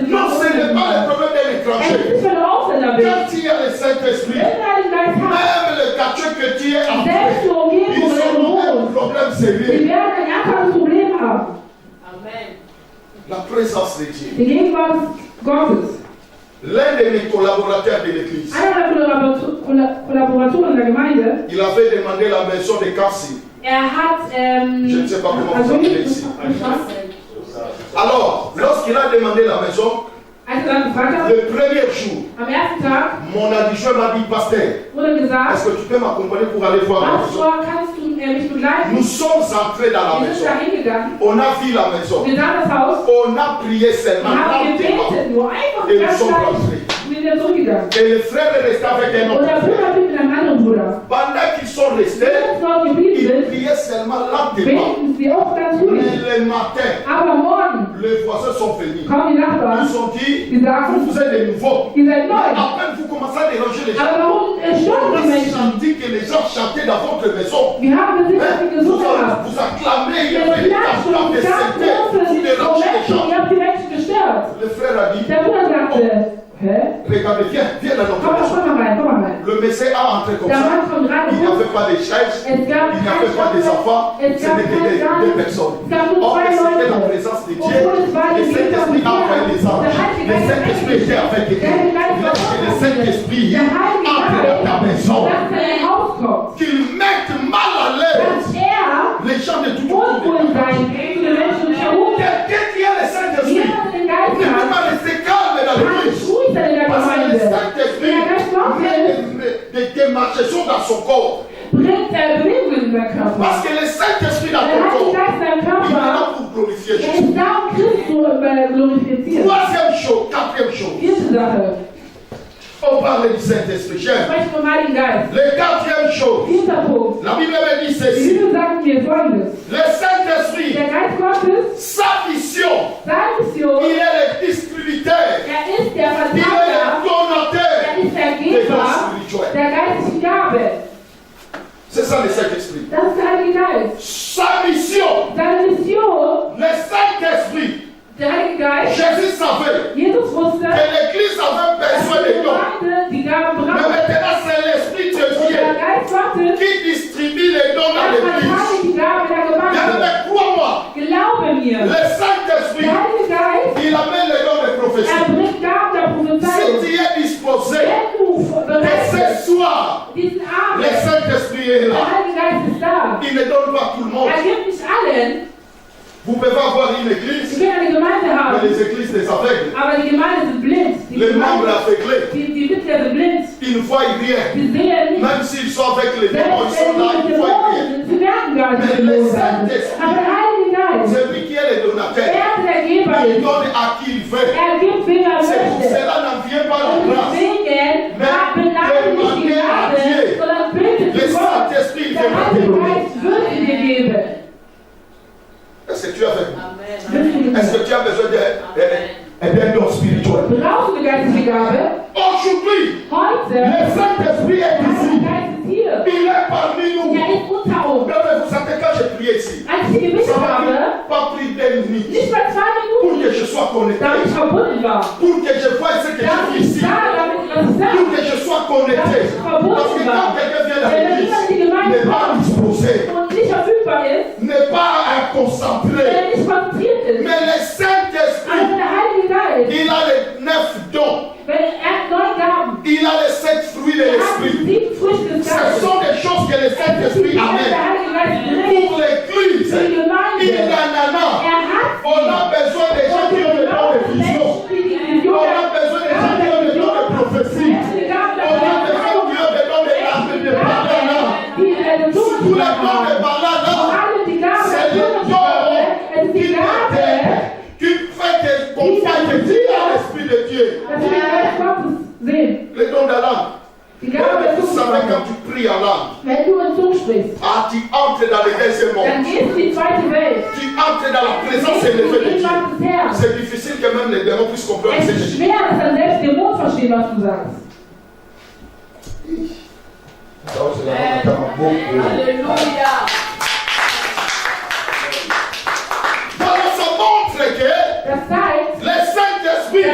Non, ce n'est pas le problème d'un étranger. Quand tu as le Saint-Esprit, même le quartier que tu es entré, ils auront un problème sérieux. La présence de Dieu. L'un de mes collaborateurs de l'église, il avait demandé la maison de Cassie. Je ne sais pas comment vous appelez ici. Alors, lorsqu'il a demandé la maison, le premier jour, mon adjoint m'a dit, pasteur, est-ce que tu peux m'accompagner pour aller voir la maison? Nous sommes entrés dans la maison. On a vu la maison. On a prié seulement. Et nous sommes rentrés. Et le frère est resté avec un autre. Pendant qu'ils sont restés, ils priaient seulement lentement. Mais le matin, les voisins sont venus. Ils ont dit, vous êtes des nouveaux. Mais à peine vous commencez à déranger les gens. J'ai dit que les gens chantaient dans votre maison. Vous acclamez, il y avait des cantates de sainteté, vous dérangez les gens. Le frère a dit, regardez, viens dans notre maison. Le Messie a entré comme ça. Il n'y avait pas de chaises, il n'y avait pas des enfants, c'était des personnes. Or, c'était la présence de Dieu. Le Saint-Esprit a envoyé les anges. Le Saint-Esprit était avec eux. Lorsque le Saint-Esprit entre dans ta maison, qu'il mette mal à l'aise les gens de tout le monde. Quelqu'un qui a le Saint-Esprit ne peut pas rester calme dans l'église. Parce que le Saint-Esprit met des démarchations dans son corps. Parce que le Saint-Esprit dans ton corps, il est là pour glorifier Jésus. Troisième chose, quatrième chose. On parle du Saint-Esprit. Le quatrième chose, la Bible me dit ceci. Le Saint-Esprit, sa mission, il est le distributeur, il est le donateur des dons spirituels. C'est ça le Saint-Esprit. Sa mission, le Saint-Esprit. Jésus savait que l'Église avait besoin de dons. Mais maintenant, c'est l'Esprit de Dieu qui distribue les dons dans l'Église. Bien-aimé, crois-moi, le Saint-Esprit, il amène les dons de prophétie. Si tu es disposé, et ce soir, le Saint-Esprit est là. Il ne donne pas tout le monde. Vous pouvez avoir une église, mais les églises des aveugles, les membres aveuglés, ils ne voient rien. Même s'ils sont avec les démons, ils sont là, ils ne voient rien. Mais le Saint-Esprit, c'est lui qui est le donateur. Il donne à qui il veut. C'est pour cela n'en vient pas la grâce. Mais demandez à Dieu. Le Saint-Esprit, il veut te donner. Est-ce que tu as besoin? Est-ce que tu as besoin d'un don spirituel? Aujourd'hui, le Saint-Esprit est ici. Il est parmi nous. Mais vous savez, quand j'ai prié ici, ça m'a pas pris des minutes pour que je sois connecté. Pour que je voie ce que je vis ici. Pour que je sois connecté. Parce que quand quelqu'un vient à l'église, n'est pas disposé, n'est pas concentré. Mais le Saint-Esprit, il a les 9 dons. Il a les 7 fruits de l'Esprit. Ce sont des choses que le Saint-Esprit amène. Pour l'Église, il en a. On a besoin des gens qui ont le don de vision. On a besoin des gens qui ont le don de prophétie. On a besoin qui ont le don de parler. Surtout le don de parler, c'est le don qui t'aide, qui fait qu'on fasse dire à l'Esprit de Dieu. Le don de la langue. Vous savez, quand tu pries en langue, tu entres dans le deuxième monde. Tu entres dans la présence élevée de Dieu. C'est difficile que même les démons puissent comprendre ce que je dis. Alléluia. Voilà, ça montre que le Saint-Esprit,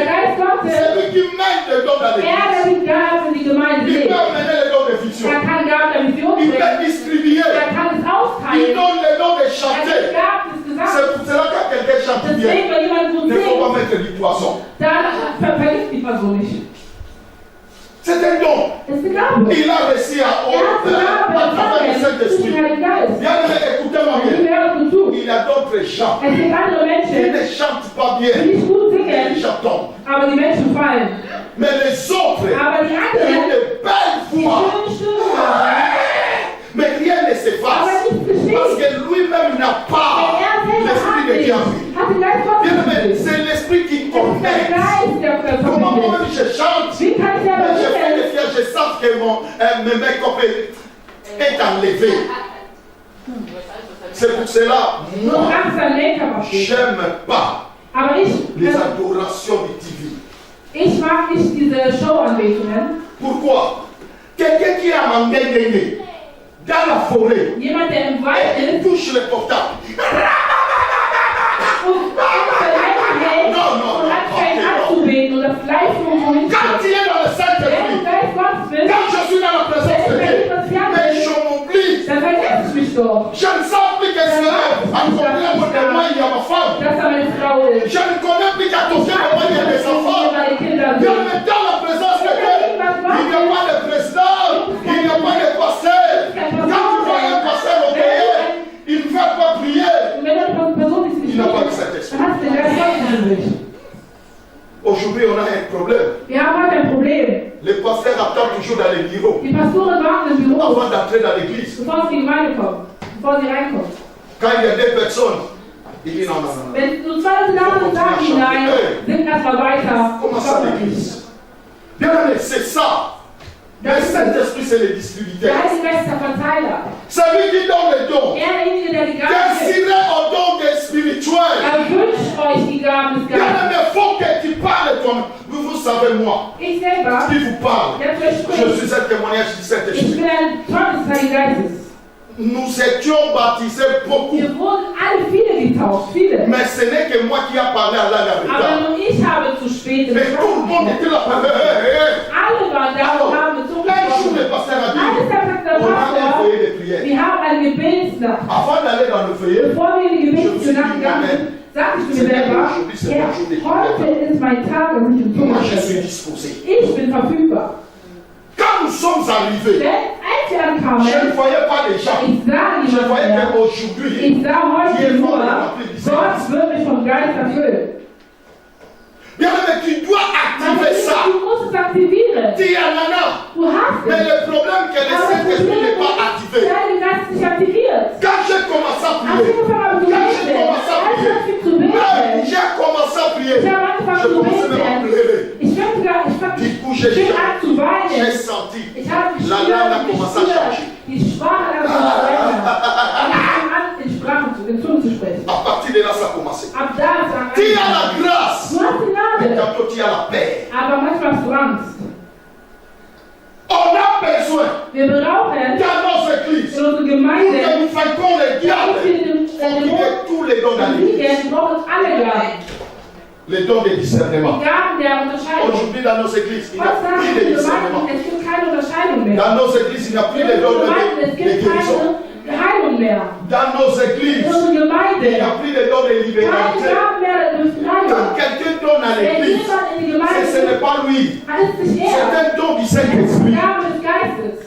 c'est lui qui mène le don dans l'Église. Il peut amener le don de vision. Il peut distribuer. Il donne le don de chanter. C'est pour cela que quand quelqu'un chante bien, il ne faut pas mettre du poisson. C'est un don. Il a réussi à travers le Saint-Esprit. Bien, écoutez-moi bien. Il y a d'autres gens qui ne chantent pas bien. Ils chantent. Mais les autres, ils ont de belles voix. Mais rien ne se passe. Parce que lui-même n'a pas l'esprit de Dieu. C'est l'esprit qui connecte. Comment moi-même je chante, mais je fais des fiers, je sens que mon make-up est enlevé. C'est pour cela, moi, j'aime pas les adorations du TV. Ich mag nicht diese Show-Anbetungen. Pourquoi? Quelqu'un qui a mangé dans la forêt, jemand, der im Wald il touche le portable. Quand il est dans le Saint-Esprit, quand je suis dans la présence de Dieu, mais je m'oublie. Je ne sais plus que c'est un problème de moi, il y a ma femme. Je ne connais plus qu'à côté de moi, il y a des enfants. Mais dans la présence de Dieu, il n'y a pas de président, il n'y a pas de pasteur. Quand tu vois un pasteur obéir, il ne veut pas prier. Il n'a pas de Saint-Esprit. Aujourd'hui, on a un problème. Les pasteurs attendent toujours dans les bureaux avant d'entrer dans l'église. Quand il y a deux personnes, il dit non, non, non. Wenn so 2 Damen sagen hinein, sind erstmal weiter. Comment ça l'église? Bien aimé, c'est ça. Le Saint-Esprit, c'est le distributeur. C'est lui qui donne les dons. Désirez au don des spirituels. Bien aimé, il faut que tu parles toi-même. Vous savez, moi, qui vous parle, je suis un témoignage du Saint-Esprit. Nous étions baptisés beaucoup. Wir wurden alle viele getauft, viele. Mais ce n'est que moi qui a parlé à la Aber vérité. nur ich habe zu spät Mais tout le monde était là. Alle waren da und haben mit so Un jour, le pasteur a dit, on a un feuillet de prière. wir haben eine Gebetsnacht. Avant d'aller dans le feuillet, Bevor wir in die Gebetsnacht gegangen sind, sagte ich mir selber, Herr, heute ist mein Tag, dass ich im moi Tor je suis bin. disposé. Ich bin verfügbar. Quand nous sommes arrivés, Denn als wir ankamen, je ne voyais pas les gens. ich sah Je niemanden voyais mehr. qu'aujourd'hui, Ich sah heute Hier nur, vorne, rempli du Gott wird mich vom Geist erfüllen. bien aimé, tu dois activer ça. Du musst es aktivieren. Tu en as. Du hast Mais es. le problème c'est que le Aber das Saint-Esprit Problem n'est pas ist, activé. der Geist ist nicht aktiviert. Quand j'ai commencé à Als ich prier, angefangen habe zu quand j'ai beten, commencé à als prier, ich zu même beten, j'ai commencé à prier, ich habe angefangen je zu commençais même à beten. pleurer. Ich fing Du coup, j'ai an zu j'ai weinen. senti Ich habe la langue a commencé à changer. die Sprache hat angefangen zu verändern. Und ich fing an, in Sprachen in Zungen zu sprechen. À partir de là, ça a commencé. Ab da ist es Tu as la angefangen. grâce, Du hast die mais Gnade, tantôt tu as la paix. aber manchmal hast du Angst. On a besoin Wir brauchen dans nos églises in unserer pour Gemeinde, que nous fassions les diables, damit pour wir que tous les dons dans l'église, wir brauchen alle Gaben. les dons de discernement. Die Gaben der Unterscheidung. Aujourd'hui, dans nos églises, il n'y a Gott sagt plus in de den discernement. Gemeinden, es gibt keine Unterscheidung mehr. Dans nos églises, il n'y a plus In de dons unseren Gemeinden, es de gibt guérison. keine Heilung mehr. Dans nos In églises, unserer il n'y Gemeinde, a plus de dons de keine libéralité. Gaben mehr durch Quand Befreiung. quelqu'un donne à Wenn l'église, jemand in die ce Gemeinde n'est pas lui, hat es nicht c'est er. un don du Es ist Saint-Esprit. Gaben des Geistes.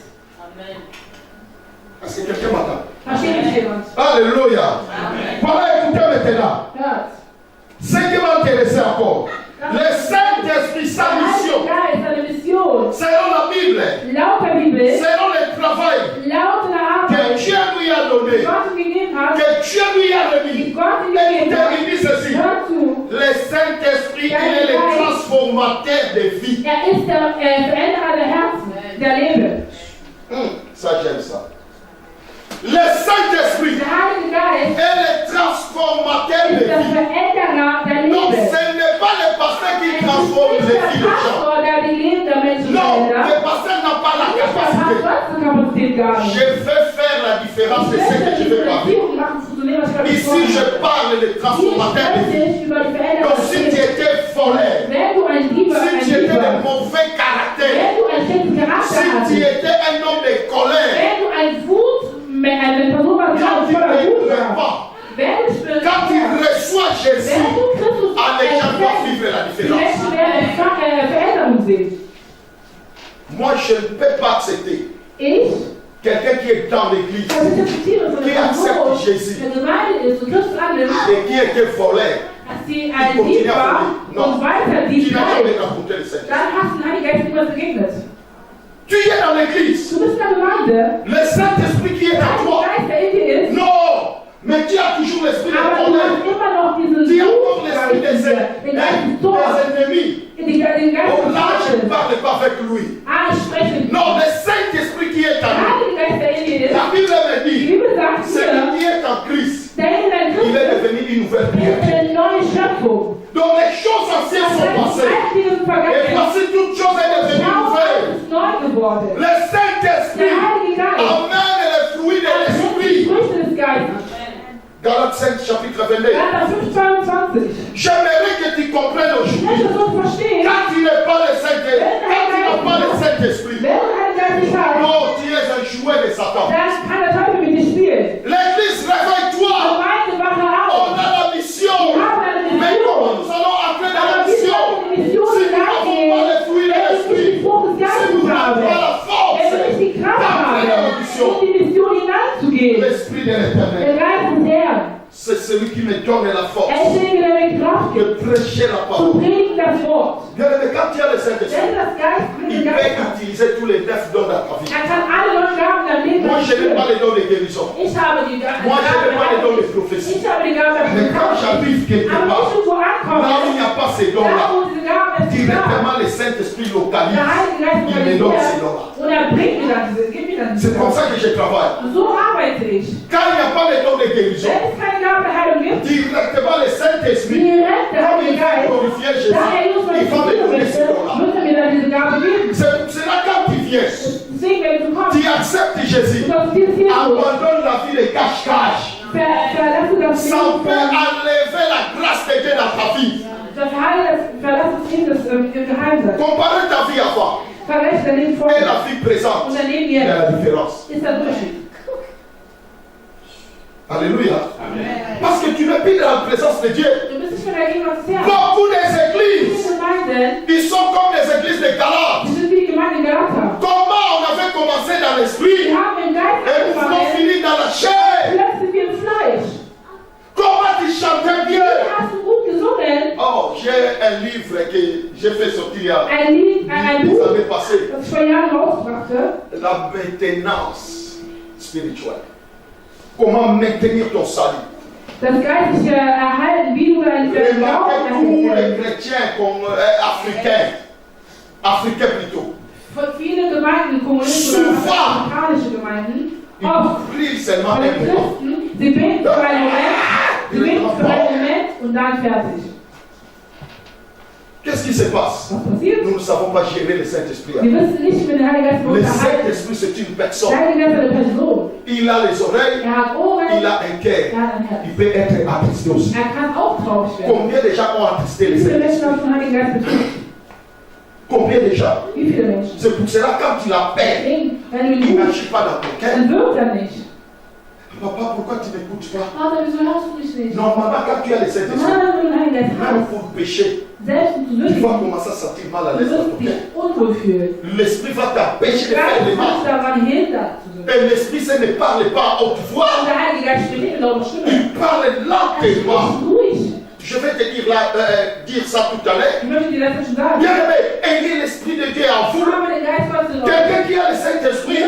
Est-ce que quelqu'un m'entend? Versteht mich jemand? Alléluia. Voilà, écoutez maintenant. Hört. Ce qui m'a intéressé encore, le Saint-Esprit, sa Der mission, Heilige Geist, seine Mission, selon la Bible, laut der Bibel, selon le travail laut der que Arbeit, Dieu lui a donné, die Gott ihm gegeben hat, que Dieu lui a remis. die Gott ihm gegeben hat, Écoutez, il dit ceci. hört zu. Le Saint-Esprit, il est le transformateur de vie. Er ist der Veränderer der Herzen, der Leben. Ça, j'aime ça. Le Saint-Esprit Der Heilige Geist est le transformateur ist de der vie. Veränderer der Donc, Leben. ce n'est pas le pasteur qui Es ist transforme nicht les der vies des gens. Pastor, der die Leben der Menschen Non, le verändert. pasteur n'a pas la Nicht der capacité. Pastor hat die Kapazität gar nicht. Je vais faire la différence de ce que je vais parler. Ici, je parle de transformateur de vie. Donc, si tu étais voleur, Wenn du ein Dieber, si tu étais de mauvais caractère, wenn du ein schlechtes Charakter si hast, tu étais un homme de colère, wenn du ein Wut, eine Person warst, quand die tu voller ne Wut réponds war, pas, wenn du quand tu reçois Jésus, wenn du Christus les gens doivent vivre la die différence. Menschen werden Veränderung sehen. Moi, je ne peux pas accepter Ich quelqu'un qui est dans l'église kann nicht akzeptieren, dass Qui accepte Jésus. eine Gemeinde ist und Christus annimmt, et qui était voleur, dass sie ein Dieb war und weiter qui Dieb n'a jamais bleibt, rencontré le Seigneur. dann hast du den Heiligen Geist niemals begegnet. Tu es dans l'église, Du bist in der Gemeinde, le Saint-Esprit qui est der en Heilige toi. Geist, der in dir ist, Non, mais tu as toujours l'esprit de aber du colère. hast immer noch diesen Tu as encore l'esprit Wutgeist in dir, den Geist des Tors, des ennemis. den Geist Oh des là, je ne Todes. parle pas avec lui. Ah, ich spreche mit Non, le Saint-Esprit qui est der en lui. Heilige Geist, der in dir ist. La Bible me Die dit, Bibel sagt celui hier, qui est en Christ, der in der il Christus est devenu une nouvelle ist créature. eine neue Schöpfung. Donc les choses anciennes sont passées. Alte Et vergangen. voici toute chose est devenue Schau, nouvelle. alles ist neu geworden. Le Saint-Esprit Der Heilige Geist amène les fruits de bringt die l'Esprit. Früchte des Geistes. Galates 5, chapitre 22. Galater 5,22. J'aimerais que tu comprennes Ich aujourd'hui. möchte das so verstehen. Quand tu n'es pas le Saint-Esprit, quand tu n'as pas le Saint-Esprit, Wenn du einen Geist nicht hast, non, tu es un jouet de Satan. dann kann der Teufel mit dir spielen. L'église, réveille-toi. Gemeinde, wache On auf. a la mission. Wir haben eine Mais comment Mission. nous allons entrer dans la Aber wir mission sollen in die Mission si nous n'avons pas hineingehen, les fruits de wenn wir nicht l'Esprit, die Frucht des si Geistes nous n'avons haben, pas la force wenn wir nicht die Kraft d'entrer dans la haben, mission, um in die Mission hineinzugehen. l'Esprit de l'Éternel, Der Geist des Herrn, c'est celui qui me donne la force er ist derjenige, der mir Kraft de gibt, prêcher la zu parole. predigen das Wort. Bien aimé, quand tu as le Saint-Esprit, Wenn das Geist mit il dem Geist peut hat, utiliser tous les 9 dons dans ta vie. er kann alle neuen Gaben in deinem Leben Moi, je n'ai pas aktivieren. les dons de guérison. Ich habe die Gaben Moi, je n'ai pas les dons de der prophétie. Ich habe die Gaben der Mais quand Prophetie. j'arrive quelque Aber wenn part, ich irgendwo là où il ankomme, n'y a pas ces da dons-là, wo diese Gaben Dieu directement le Saint-Esprit localise. Il me donne ces dons-là. C'est comme ça que je travaille. Quand il n'y a pas de don de guérison, directement le Saint-Esprit, comme il va glorifier Jésus, il va me donner ces dons-là. C'est là quand tu viens, tu acceptes Jésus, abandonne la vie de cache-cache. Ça peut enlever la grâce de Dieu dans ta vie. Comparez ta vie avant et la vie présente. Il y a la différence. Alléluia. Parce que tu n'es plus dans la présence de Dieu. Beaucoup des églises, ils sont comme des églises de Galates. Comment on avait commencé dans l'esprit et nous avons fini dans la chair. Comment tu chantais bien. Oh, j'ai un livre que j'ai fait sortir il y a des années passées. La maintenance spirituelle. Comment maintenir ton salut. Remarquez tous les chrétiens comme africains plutôt. Souvent, ils prient seulement un moment. Qu'est-ce qui se passe? Nous ne savons pas gérer le Saint-Esprit. Le Saint-Esprit, c'est une personne. Il a les oreilles, il a un cœur. Il peut être attristé aussi. Combien de gens ont attristé le Saint-Esprit? Combien de gens? C'est pour cela quand tu l'appelles, il n'agit pas dans ton cœur. Papa, pourquoi tu ne m'écoutes pas? Normalement, quand tu as le Saint-Esprit, même pour pécher, tu vas commencer à sentir mal à l'aise dans ton cœur. L'Esprit va t'empêcher de faire le mal. Et l'Esprit, ça ne parle pas à haute voix. Il parle lentement. Je vais te dire ça tout à l'heure. Bien aimé, ayez l'Esprit de Dieu en vous. Quelqu'un qui a le Saint-Esprit,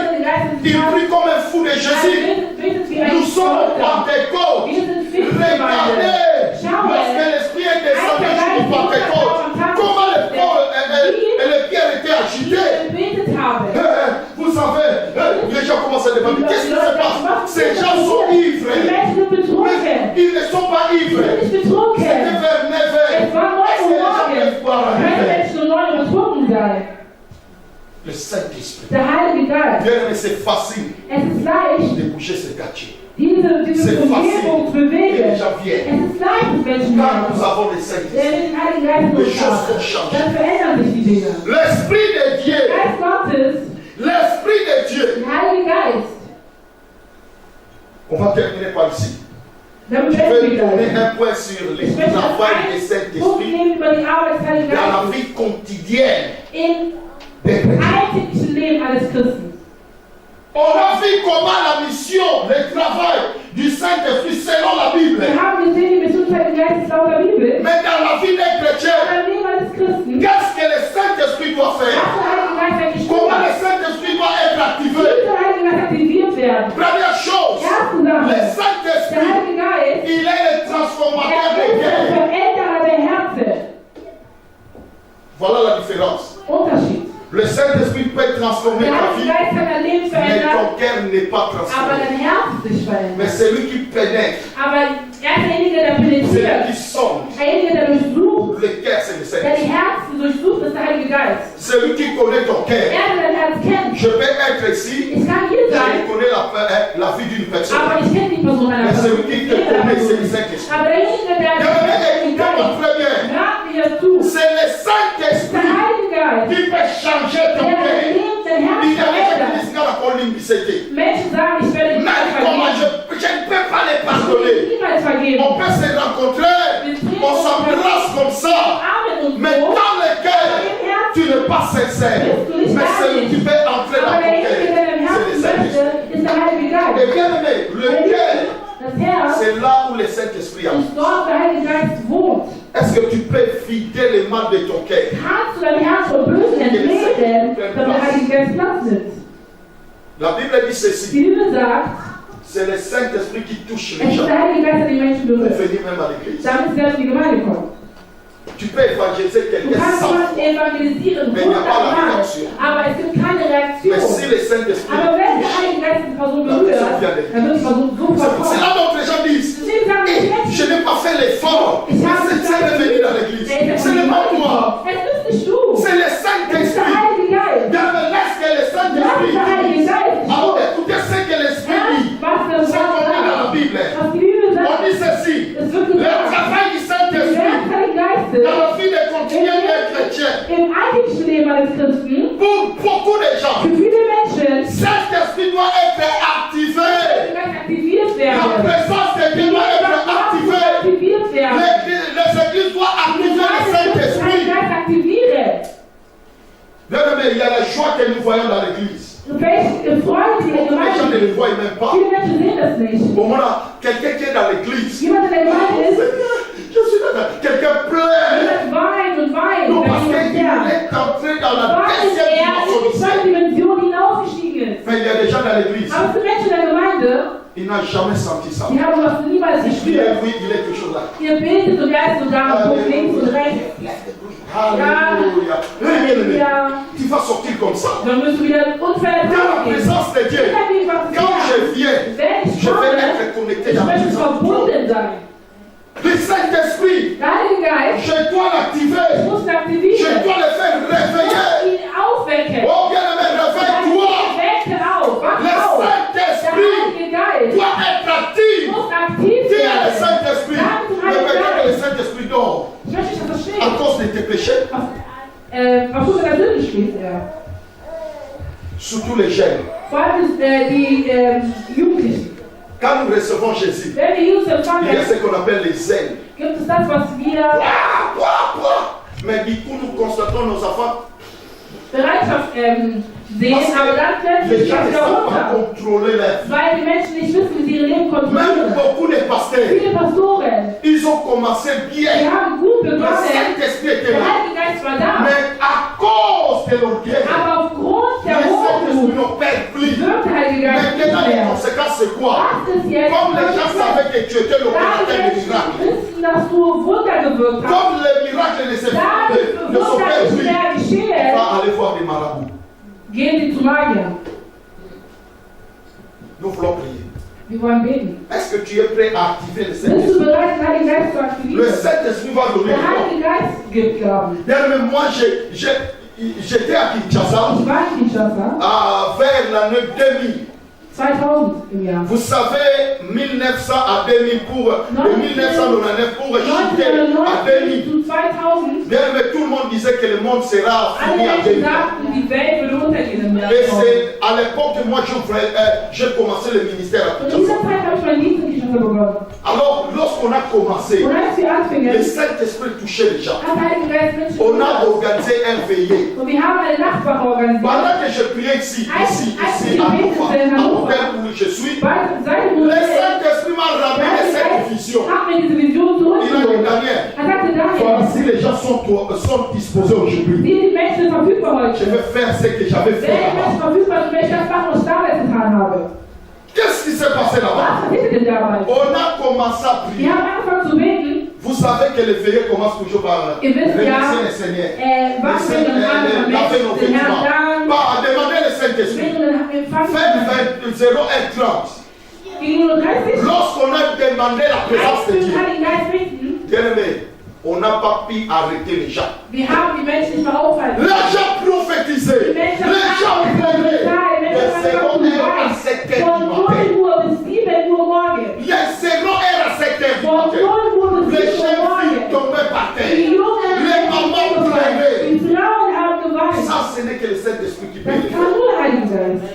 il prie comme un fou de Jésus. Nous sommes au Pentecôte. Regardez, lorsque l'Esprit est descendu au Pentecôte, comment les pierres étaient agitées. Vous savez, les gens commencent à demander qu'est-ce qui se passe? Ces gens sont ivres. Mais ils ne sont pas ivres. C'était vers 9h. Est-ce que les gens peuvent boire à 9h? Le Saint-Esprit. Bien aimé, c'est facile de bouger ce quartier. C'est facile. Les gens viennent. Quand nous avons le Saint-Esprit, les choses vont changer. L'Esprit de Dieu. L'Esprit de Dieu. On va terminer par ici. Je vais donner un point sur le travail du Saint-Esprit dans la vie quotidienne. On a vu comment la mission, le travail du Saint-Esprit selon la Bible. Mais dans la vie des chrétiens, qu'est-ce que le Saint-Esprit doit faire? Comment le Saint-Esprit doit être activé? Première chose, le Saint-Esprit, il est le transformateur de cœur. Voilà la différence. Le Saint-Esprit peut transformer ta vie, mais ton cœur n'est pas transformé. Mais c'est lui qui pénètre, c'est lui qui sonde. Le cœur, c'est le Saint-Esprit. C'est lui qui connaît ton cœur. Je peux être ici, je connais la vie d'une personne, mais celui qui te connaît, c'est le Saint-Esprit. Écoutez-moi très bien. C'est le Saint-Esprit qui peut changer ton cœur. Il y a des gens qui disent mais comment je ne peux pas les pardonner. On peut se rencontrer, on s'embrasse comme ça, mais dans le cœur, tu n'es pas sincère. Mais celui qui peut entrer dans ton cœur, c'est le Saint-Esprit. Et bien aimé, le cœur, c'est là où le Saint-Esprit a. Est-ce que tu peux vider le mal de ton cœur? La Bible dit ceci. C'est le Saint-Esprit qui touche les gens. Vous venez même à l'église. Tu peux évangéliser Du quelqu'un kannst sans jemanden evangelisieren, Mais il n'y a pas la 100 Mal, réaction. aber es gibt keine Mais Reaktion. si le Saint-Esprit Aber wenn der Heilige Geist die Person La berührt, personne vient de- dann wird die Person sofort c'est kommen. là donc les gens disent Deswegen sagen die je Menschen, n'ai pas fait l'effort. ich habe C'est ça de venir dans l'église. Ce n'est pas moi. Es ist nicht du. C'est le Es ist der Saint-Esprit. Heilige Geist. Dans le laisse que le Lass Saint-Esprit der Heilige dit. Geist Alors écoutez ce que l'Esprit dit. was der C'est qu'on dit dans la sagt. Bible. Was die Bibel On sagt, dit ceci. es wird Le gesagt, travail du der Saint-Esprit Heilige Geist dans la vie de continuer d'être chrétien. im alltäglichen Leben eines Christen Pour beaucoup de gens, für viele Menschen Saint-Esprit doit être activé. aktiviert La werden. présence de Dieu doit être activée. Aktiviert werden. Les églises doivent activer le Saint-Esprit. Geist aktivieren. Bien aimé, il y a les joies que nous voyons dans l'église. Welche Freude in der Les gens Gemeinde. ne les voient même pas. Viele Menschen sehen das nicht. Au moment là, quelqu'un qui est dans l'église, Jemand in der Gemeinde ist, je suis là, quelqu'un pleure. jemand weint und weint. Non, parce wenn qu'il jemand sterbt. est entré dans la Weil deuxième er in dimension die du zweite ciel. Dimension hinaufgestiegen ist. Mais il y a des gens dans l'église, Aber es sind Menschen in der Gemeinde, il n'a jamais senti ça. die haben was niemals Il est gespürt. oui, il est toujours là. Ihr betet und er ist so da und guckt links und rechts. Alléluia. Bien-aimé, Ja, tu vas sortir comme ça. dann müssen wir wieder unverändert Dans la gehen. présence de Dieu, quand je viens, Wenn ich je vais komme, être connecté ich dans la möchte présence. verbunden sein. Le Saint-Esprit, Der Heilige Geist, je dois ich l'activer. muss ihn Je aktivieren. dois le faire Ich réveiller. muss ihn aufwecken. Oh bien-aimé, réveille-toi. Wecke auf, wach Le auf. Der Saint-Esprit Heilige Geist doit être actif. muss aktiv Dis à le werden. Saint-Esprit. Mais peut-être que le Saint-Esprit dort Ich möchte nicht, dass das à steht. cause de tes péchés. Aufgrund der Sünde steht er. Surtout les jeunes. Vor allem die Jugendlichen. Quand nous recevons Jésus, Wenn wir Jesus il y a empfangen, ce qu'on appelle les zèles. gibt es das, was wir Mais du coup, nous constatons nos enfants. Bereitschaft sehen, Parce aber dann que plötzlich les gens geht ne es wieder savent pas runter. contrôler leur vie. Weil die Menschen nicht wissen, wie sie ihr Leben Même kontrollieren. beaucoup de pasteurs, Viele Pastoren, ils ont commencé die bien. haben gut Le begonnen, Saint-Esprit était der là. Heilige Geist war da, Mais à cause de l'orgueil, aber aufgrund le der Saint-Esprit Hochmut ne perd plus. wirkt der Heilige Geist nicht Maintenant, les mehr. conséquences, c'est quoi? Was ist jetzt? Comme les gens savaient que tu étais Da l'opérateur die des Menschen miracles, wissen, dass du Wunder gewirkt hast, comme les miracles da ne die sont Wunder pas nicht plus, mehr geschehen, va aller voir des marabouts. gehen sie zu Magiern. Nous voulons prier. Wir wollen beten. Est-ce que tu es prêt à activer le Bist du Saint-Esprit? bereit, den Heiligen Geist zu Le aktivieren? Saint-Esprit va donner Der le nom. Heilige Geist gibt Glauben. Bien, mais moi, j'étais à Kinshasa Ich war in Kinshasa, vers l'année 2000. 2000 im Jahr. Vous savez, 1900 à 2000 de 1999 pour chuter à 2000. 1999 zu 2000, Bien, mais tout le monde disait que le monde sera alle fini à Menschen 2000. sagten, die Welt würde untergehen im Jahr Et 2000. c'est à l'époque que moi j'ai commencé le ministère à Und in dieser Kinshasa. Zeit habe ich meinen Dienst in Kinshasa begonnen. Alors, lorsqu'on a commencé, Und als wir le anfingen, Saint-Esprit touchait les gens. hat der Heilige Geist Menschen On a berührt. organisé un veillé. Und wir haben eine Nachtwache organisiert. Pendant que je priais ici, à l'hôtel où je suis, Seit le Saint-Esprit m'a ramené cette vision. hat mir diese Vision Il a dit, zurückgeholt. Daniel, Er sagte, Daniel, voilà, si les gens sont disposés aujourd'hui, die Menschen sind verfügbar je heute. vais faire ce que j'avais Wenn fait die Menschen là-bas. verfügbar sind, werde ich das machen, was ich damals getan habe. Qu'est-ce qui s'est passé là-bas? Was passierte denn damals? On a commencé à prier. Wir haben angefangen zu beten. Vous savez que les veillées commencent toujours par Ihr wisst ja, remercier le Seigneur. was wir dann haben, Laver nos den Herrn vêtements. danken, Par demander le Saint-Esprit. beten und dann empfangen. Faites 0h30. Gegen 0:30 Lorsqu'on a demandé la présence als de wir den Dieu, Heiligen Geist beten, bien aimé, on n'a pas pu arrêter les gens. wir haben die Menschen nicht mehr aufhalten. Les gens prophétisaient, les gens pleuraient. De 0h à 7h Von du 0 matin. Uhr bis 7 Uhr morgens. Les 0h à 7h du Von 0 matin. Uhr bis Les 7 Uhr jeunes filles morgens. tombaient par Die terre. Jungen Les mamans haben pleuraient. die Frauen haben geweint. Ça, ce n'est que le Saint-Esprit qui peut Das le kann faire. nur der Heilige Geist.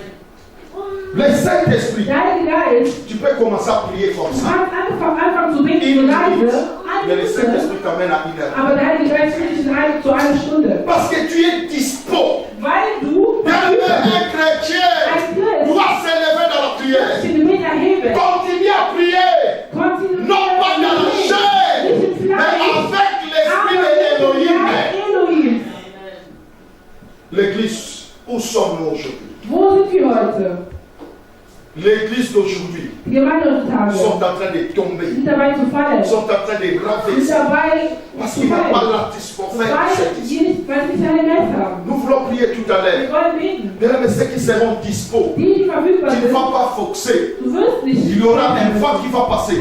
Le Saint-Esprit, Der Heilige Geist, tu peux commencer à prier comme du ça. kannst anfangen zu beten, so Une leise, minute, eine mais le Minute. Saint-Esprit t'amène à 1 heure. Aber der Heilige Geist führt dich zu einer Stunde. Parce que tu es dispo. Weil du Bien-aimé, un chrétien doit se lever dans la prière. den Gebet erheben. Continue à prier. Kontinuierlich Non pas dans la chair, nicht im mais Fleisch, avec l'esprit aber de Elohim. Elohim. L'église, où sommes-nous aujourd'hui? Wo sind wir heute? L'église d'aujourd'hui sont en train de tomber, sont en train de renverser, parce qu'il n'y a pas l'artiste pour faire cette histoire. Nous voulons prier tout à l'heure. Mais ceux qui seront dispo, tu ne vas pas foxer. Il y aura un vent qui va passer.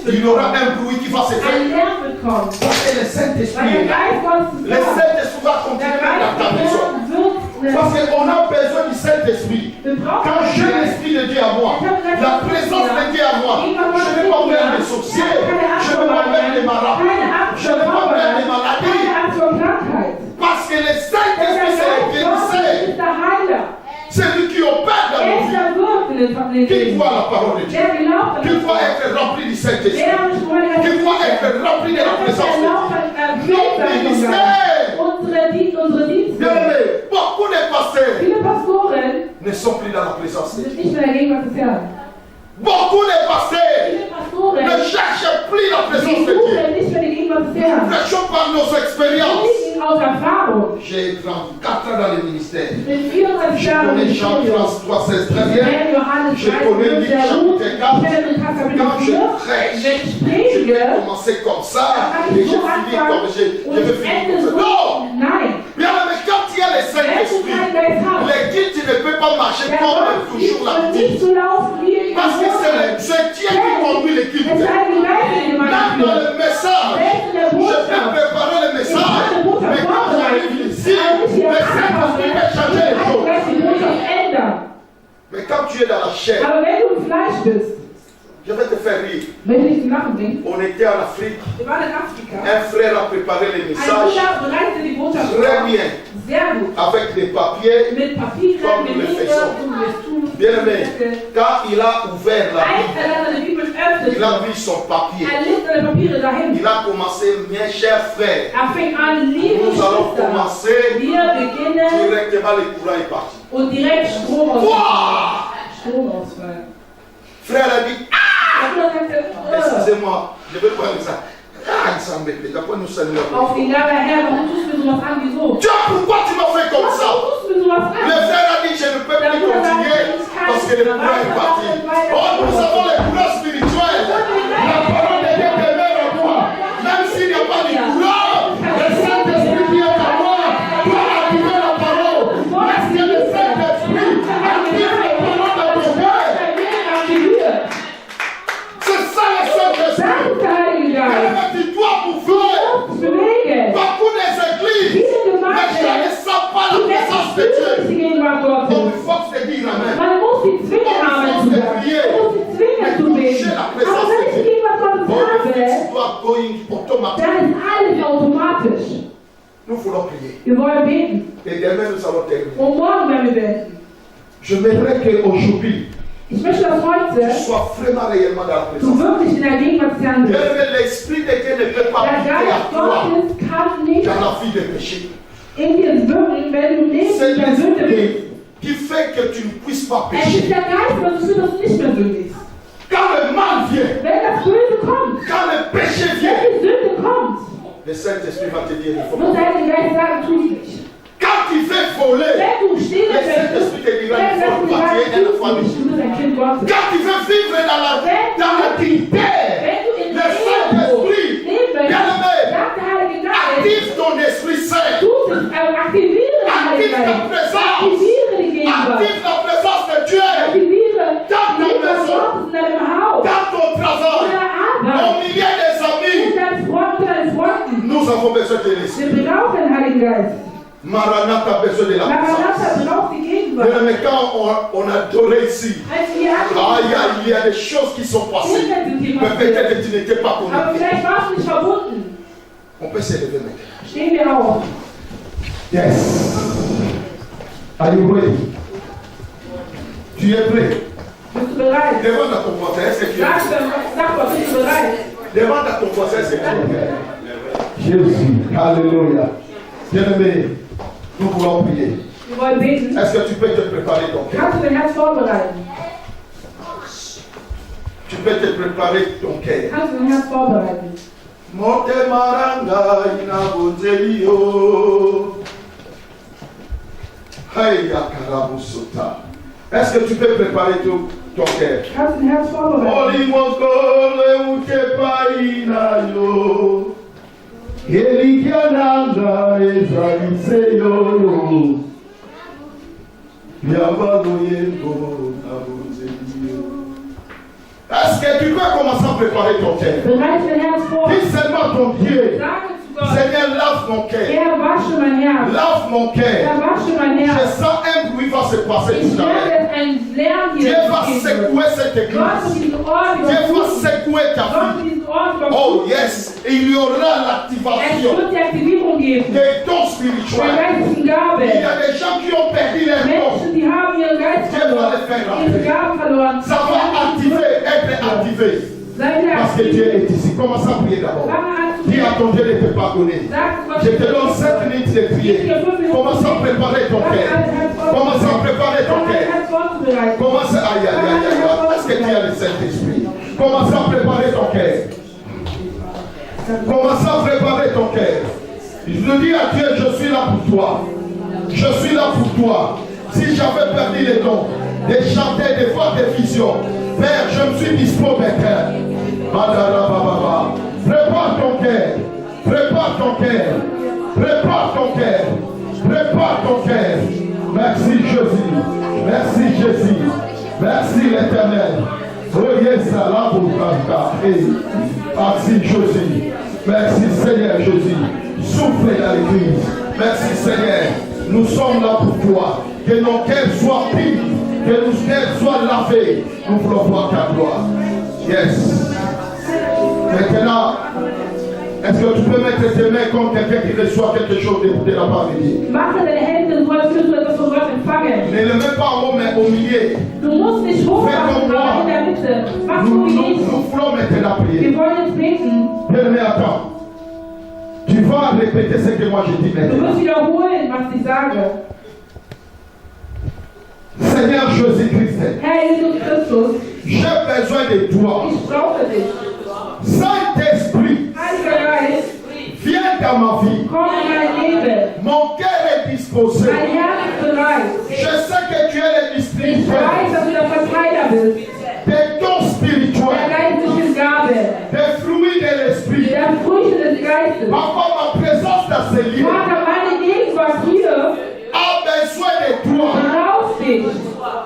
Il y aura un bruit qui va se faire. Parce que le Saint-Esprit est là. Le Saint-Esprit va continuer dans ta maison. Parce qu'on a besoin du Saint-Esprit. Quand j'ai l'Esprit de Dieu à moi, la présence de Dieu à moi, je ne vais pas faire les sorciers, je ne vais pas faire les marabouts, je ne vais pas faire les maladies. Parce que le Saint-Esprit, c'est le guérisseur. C'est lui qui opère dans nos vies. Qui voit la parole de Dieu, qui doit être rempli du Saint-Esprit, qui doit être rempli de la présence de Dieu. Nos ministères, bien-aimés, beaucoup de pasteurs ne sont plus dans la présence de Dieu. Beaucoup de pasteurs ne cherchent plus la présence de Dieu. Nous prêchons par nos expériences. J'ai 34 ans dans le ministère. Je connais Jean 33, 16 très bien. Je connais Luc chapitre 4. Quand je prêche, je vais commencer comme ça et je finis comme je vais finir comme ça. Non! Bien, mais quand il y a le Saint-Esprit, l'équipe, tu ne peux pas marcher comme toujours l'habitude. Parce que c'est Dieu qui conduit l'équipe. Même dans le message, je peux préparer le message. Mais quand j'arrive ici, le Saint-Esprit peut changer les choses. Mais quand tu es dans la chair, je vais te faire rire. On était en Afrique. Un frère a préparé les messages très bien, avec des papiers, comme nous le faisons. Bien aimé, quand il a ouvert la Bible, il a vu son papier. Il a commencé, mes chers frères, nous allons commencer directement, le courant est parti. Frère a dit, excusez-moi, je vais prendre ça. Ça me plaît, d'après nous saluons. Dieu, pourquoi tu m'as fait comme ça? Le frère a dit, je ne peux plus continuer parce que le courant est parti. Oh, nous avons le courant spirituel. La parole de Dieu demeure en moi. Même s'il n'y a pas de courant, le Saint-Esprit qui est en moi doit activer la parole. Parce que le Saint-Esprit active la parole dans ton cœur. C'est ça le Saint-Esprit. Tu dois pouvoir. Beaucoup des églises ne connaissent pas la présence de Dieu. On lui force de dire Amen. On lui force de prier. Mais toucher la présence de Dieu. On doit going automatiquement. Nous voulons prier. Et demain nous allons terminer. Je m'aimerais qu'aujourd'hui, tu sois vraiment réellement dans la présence. L'Esprit de Dieu ne peut pas habiter à toi dans la vie de péché. C'est l'Esprit qui fait que tu ne puisses pas pécher. Quand le mal vient, quand le péché vient, le Saint-Esprit va te dire il faut pas. Quand tu fais voler, le Saint-Esprit te dira il faut partir et la famille. Quand tu veux vivre dans la dignité, le Saint-Esprit, bien-aimé, active ton Esprit Saint. Active ta présence. Active la présence de Dieu. Dans ta maison, dans ton travail, au milieu des amis. Nous avons besoin de l'Esprit. Maranatha a besoin de la présence. Mais quand on adorait ici, il y a des choses qui sont passées. Mais peut-être que tu n'étais pas connecté. On peut se lever maintenant. Yes. Are you ready? Tu es prêt? Demande à ton voisin, est-ce que tu es prêt? Demande à ton voisin, est-ce que tu es prêt? Jésus, alléluia. Bien-aimé, nous voulons prier. Est-ce que tu peux te préparer ton cœur? Tu peux te préparer ton cœur. Mote maranga inabonzelio. Hey yakarabu sota. Est-ce que tu peux préparer ton cœur? Kannst dein Herz vorbereiten? Est-ce que tu peux commencer à préparer ton cœur? Bereite dein Herz vor. Dis seulement ton Dieu. Sage zu Gott. Seigneur, lave mon cœur. Herr, wasche mein Herz. Lave mon cœur. Herr, wasche mein Je Herz. sens un bruit va se passer Ich tout à l'heure. werde ein Lärm Dieu hier va secouer cette Gott wird église. diesen Ort Dieu va überfluten. secouer ta Gott wird vie. diesen Ort Oh überfluten. yes, il y aura Es l'activation wird die Aktivierung geben. des dons Der spirituels. geistlichen Il y Gabe. a des gens qui ont perdu leurs dons. Menschen, die haben ihren Geist verloren. Ihre Gaben verloren. Ça va activer, être activé. Seid ihr Parce que aktiv. Dieu est ici. Commence à prier d'abord. Fange an zu Dis à beten. ton Dieu de te pardonner. Sag zu Gott, Je te donne 7 minutes de prier. Commence à préparer ton cœur. Commence à préparer ton cœur. Commence à... Aïe, aïe, aïe, aïe. Est-ce que tu as le Saint-Esprit? Commence à préparer ton cœur. Commence à préparer ton cœur. Je dis à Dieu, je suis là pour toi. Je suis là pour toi. Si j'avais perdu les dons, de chanter, de voir des visions, Père, je me suis dispo maintenant. Prépare ton cœur. Prépare ton cœur. Prépare ton cœur. Prépare ton cœur. Merci Jésus. Merci Jésus. Merci l'Éternel. Oh yes, Allah vous merci Jésus. Merci Seigneur Jésus. Souffle dans l'église. Merci Seigneur. Nous sommes là pour toi. Que nos cœurs soient purs. Que nos cœurs soient lavés. Nous voulons voir ta gloire. Yes. Maintenant, est-ce que tu peux mettre tes mains comme quelqu'un qui reçoit quelque chose de la part de Dieu? Mache deine Hände so, als würdest du etwas von Gott empfangen. Ne le mets pas en haut, mais au milieu. Du musst nicht hochmachen, aber in der Mitte. Mach so wie ich. Nous voulons maintenant prier. Wir wollen jetzt beten. Bien-aimé, attends. Tu vas répéter ce que moi je dis Du maintenant. wirst wiederholen, was ich sage. Seigneur Jésus-Christ, Herr Jesus Christus, j'ai besoin de toi. ich brauche dich. Saint-Esprit, Heiliger Geist, viens dans ma vie. komm in mein Leben. Mon cœur est disposé. Mein Herz ist bereit. Je sais que tu es le Ich spirituel. weiß, dass du der Verteiler bist. Des dons Der spirituels. geistlichen Gabe. Des fruits de l'esprit. Der Früchte des Geistes. Papa, ma présence dans ce lieu Vater, meine Gegenwart hier a besoin de toi. braucht dich.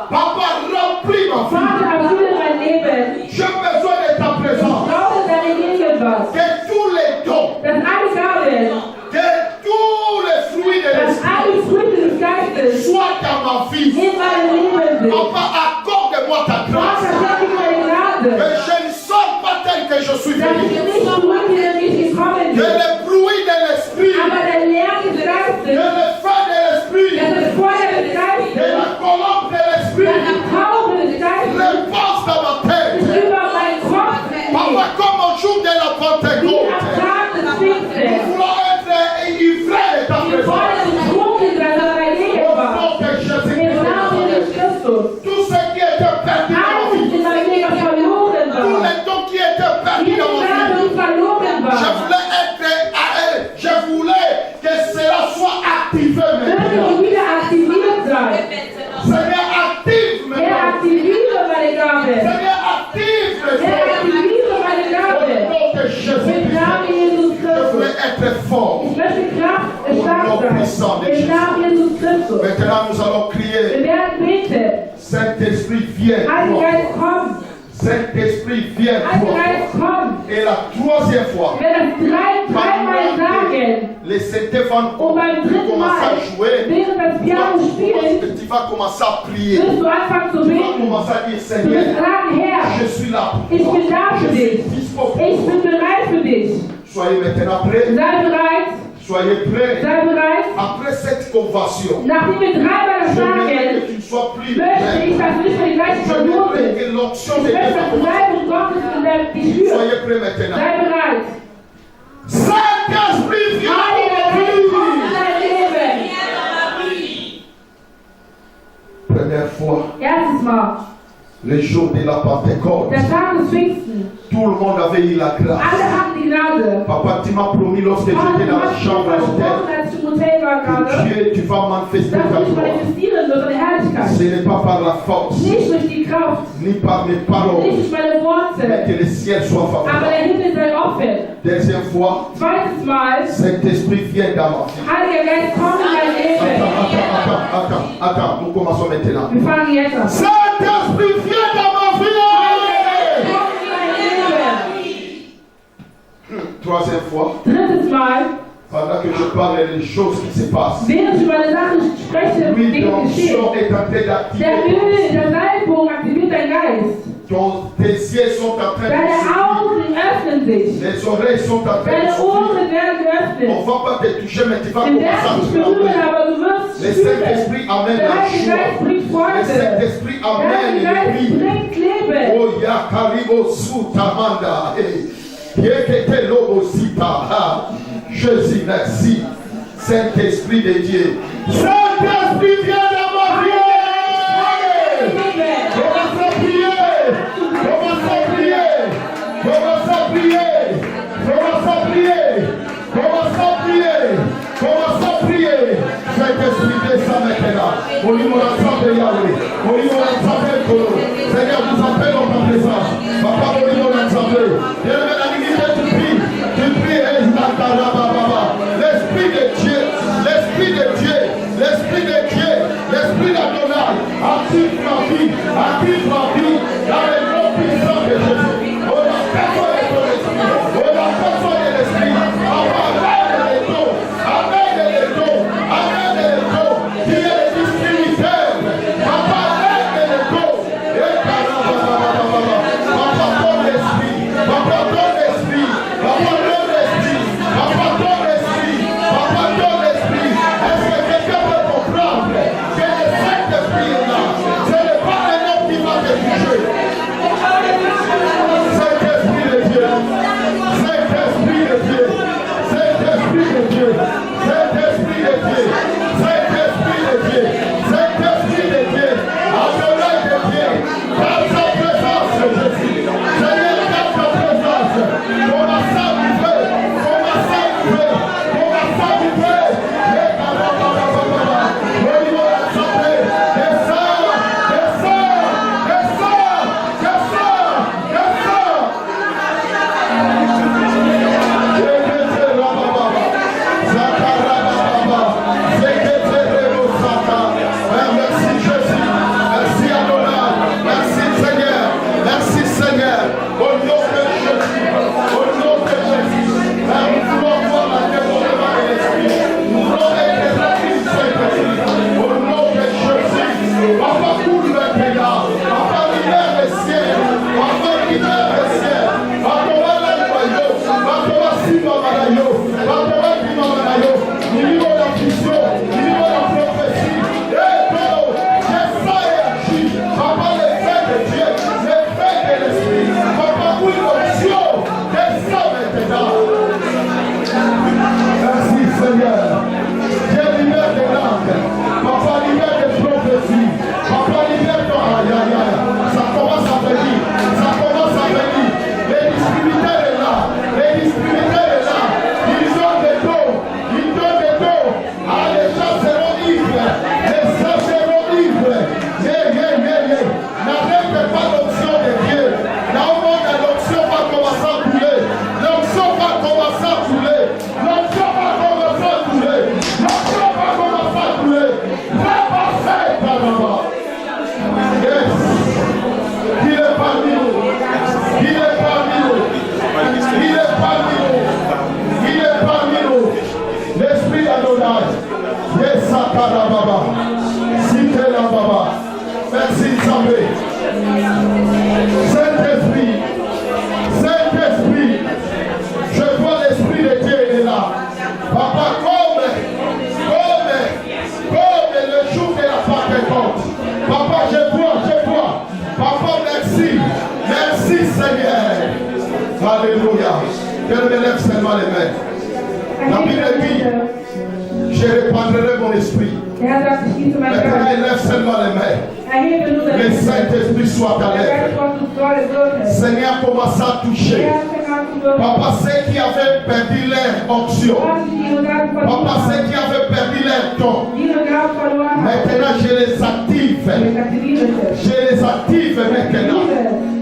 Papa, remplis ma vie. Vater, erfülle mein Leben. J'ai besoin de ta Ich présence. brauche deine Gegenwart. Que tous les dons, Dass alle Gaben, que tous les fruits de dass l'esprit alle Früchte des Geistes soient dans ma vie. in meinem Leben sind. Papa, accorde-moi ta grâce. Vater, schenke mir deine Que Gnade. je ne sors pas tel que je suis Dass ich venu. nicht zurück wieder nicht gekommen Que bin. le bruit de l'esprit, Aber der Lärm des que Geistes, le feu de l'esprit, dass das Feuer des que Geistes, la colombe de l'esprit dass die Taube des Geistes repasse dans ma tête. über meinen Kopf Papa, geht. comme au jour de la Wie am Pentecôte, Tag des nous Pfingstes. voulons être enivrés de ta Wir présence. wollen betrunken sein von deiner Au Gegenwart. nom de Im Jésus-Christ. Namen Jesus Christus. Tout ce qui était perdu dans ma Alles vie, in meinem Leben verloren tous war. les dons qui étaient perdus Jede dans ma Gabe, vie, die verloren je war. voulais être à elle. Je voulais que cela soit activé Möge maintenant. ich wieder aktiviert sein. Seigneur, active Herr, maintenant. aktiviere meine Gabe. Seigneur, active Herr, maintenant. aktiviere meine Au Gabe. nom de Im Jésus-Christ, Namen Jesus je voulais Christus. être fort. Ich möchte Kraft stark sein. Im Namen Jesus Christus. Maintenant, nous allons Wir crier. werden beten. Saint-Esprit, viens. Heiliger toi. Geist, komm. Saint-Esprit, viens. Heiliger toi. Geist, komm. Et la troisième fois, Wir werden das dreimal sagen. les Saint-Évangéliques Und beim dritten commencent à Mal, jouer. während das Piano spielt, Tu vas commencer à prier. wirst du anfangen zu Tu vas beten. commencer à dire, Du wirst Seigneur, sagen, Herr, je suis là pour ich toi. bin da für Je dich. suis dispo pour Ich toi. bin bereit für dich. Soyez maintenant prêts. Sei bereit. Soyez prêts. Sei bereit. Après cette convention, Nachdem wir dreimal das je voudrais sagen, que tu ne sois plus möchte ich, dass du nicht mehr die gleiche Je Person voudrais bist. que l'onction Ich de Dieu möchte, dass soit die Leitung Gottes in dich führt. Soyez prêts maintenant. Sei bereit. Saint-Esprit, viens Heiliger dans Geist, komm in ma vie. dein Leben. Première fois, Erstes Mal, Le jour de la Pentecôte, der Tag des Pfingsten, tout le monde avait eu la grâce. alle hatten die Gnade. Papa, tu m'as promis lorsque Vater, j'étais du dans la hast mir chambre versprochen, als ich im Hotel war que gerade, Dieu, tu vas manifester dass ta du dich gloire. manifestieren wird, deine Herrlichkeit. Ce n'est pas par la force, Nicht durch die Kraft, ni par mes nicht paroles, durch meine mais Worte, que le ciel soit aber favorable. der Himmel sei offen. Deuxième fois, Zweites Mal, Saint-Esprit vient dans ma vie. Heiliger Geist, komm in mein Leben. Attends, nous commençons maintenant. Wir fangen jetzt an. Saint-Esprit vient dans ma vie. Komm in mein Leben. Troisième fois, Drittes Mal, pendant que je parle des choses qui se passent, während ich über eine Sache spreche, oui, Dinge ton geschehen. son est en train Der d'activer. Öl, der Salbung aktiviert deinen Geist. Tes yeux sont en train de Deine s'ouvrir. Augen öffnen sich. Les oreilles sont en train de Deine s'ouvrir. Ohren werden geöffnet. On ne va pas te toucher, mais tu vas Wir commencer werden à dich te berühren, parler. aber du wirst Le spüren. Saint-Esprit amène Der la Heilige Geist joie. bringt Le Freude. Saint-Esprit Der amène Heilige le Geist vie. bringt Leben. Oh, ya karibo sutamanda. Yekete lobo sita. Jésus, merci. Saint-Esprit de Dieu. Saint-Esprit, viens dans ma vie. Commence à prier. Commence à prier. Commence à prier. Commence à prier. Commence à prier. Commence à prier. Saint-Esprit, descends maintenant. Au niveau de l'ensemble de Yahweh. Au niveau de l'ensemble de Kolo. Seigneur, nous appelons ta présence. Papa, au niveau de l'ensemble. Bien-aimé, la dignité, tu pries. Tu pries. L'Esprit de Dieu. L'Esprit de Dieu. L'Esprit de Dieu. L'Esprit d'Adonai. Active ma vie. Active ma vie. Dans le nom puissant de Jésus. On a personne de ton esprit. On a personne de l'esprit. Amène les dos. Amène les dos. Amène les dos. Qui est le distributeur. Papa, amène les dos. Et Papa, ton esprit. Papa, ton esprit. Papa, ton esprit. Papa, ton esprit. Papa, ton esprit. Est-ce que quelqu'un peut comprendre que le Saint-Esprit est là? Ce n'est pas un homme qui va te toucher. Saint-Esprit de Dieu. Saint-Esprit de Dieu. Saint-Esprit de Dieu. Saint-Esprit de Dieu. Saint-Esprit de Dieu. Saint-Esprit de Dieu. Adonai de Dieu. Dans sa présence, Jésus. Seigneur, dans ta présence. Commence à vivre. Commence à vivre. Commence à vivre. Au niveau de l'Assemblée. Descends. Descends. Descends. Descends. Descends. Merci Jésus, merci Adonai, merci Seigneur, merci Seigneur, au nom de Jésus, au nom de Jésus, nous voulons voir la dévoilement de l'Esprit, nous voulons être remplis du Saint-Esprit, au nom de Jésus, Papa coule maintenant, Papa libère les ciels, Papa libère les ciels, Papa va la noyau, Papa va suivre Manayo, Papa va suivre Manayo, niveau de la vision, niveau de la prophétie, Papa, le fait de Dieu, le fait de l'Esprit, Papa, oui, l'option, descends maintenant. Merci Seigneur. Dieu libère des langues. Papa, libère des prophéties. Papa, libère ton aïe, aïe, aïe. Ça commence à venir. Ça commence à venir. Les distributeurs sont là. Les distributeurs sont là. Ils donnent des dos. Ils donnent des dos. Ah, les gens seront libres. Les gens seront libres. N'arrête pas l'option de Dieu. Là au monde, l'option va commencer à couler. L'option va commencer à couler. L'option va commencer à couler. L'option va commencer à couler. Papa, fait par maman. Yes. Il est parmi nous. Il est parmi nous. Il est parmi nous. Il est parmi nous. L'esprit d'Adonai. Yes, Sakara Baba. Sitela Baba. Merci, Zambé. Saint-Esprit, Saint-Esprit, je vois l'Esprit de Dieu est là. Papa, comme le jour de la Pentecôte. Papa, je vois. Papa, merci. Merci, Seigneur. Alléluia. Que me lève seulement les mains. La Bible dit, je répandrai mon esprit. Er sagt, ich gieße meinen Maintenant, Geist. il lève seulement les mains. Er Le Saint-Esprit soit à l'œuvre. Seigneur, commence à toucher. Papa, ceux qui avaient perdu leur onction. Papa, ceux qui avaient perdu leur don. Maintenant, je les active. Je les active maintenant.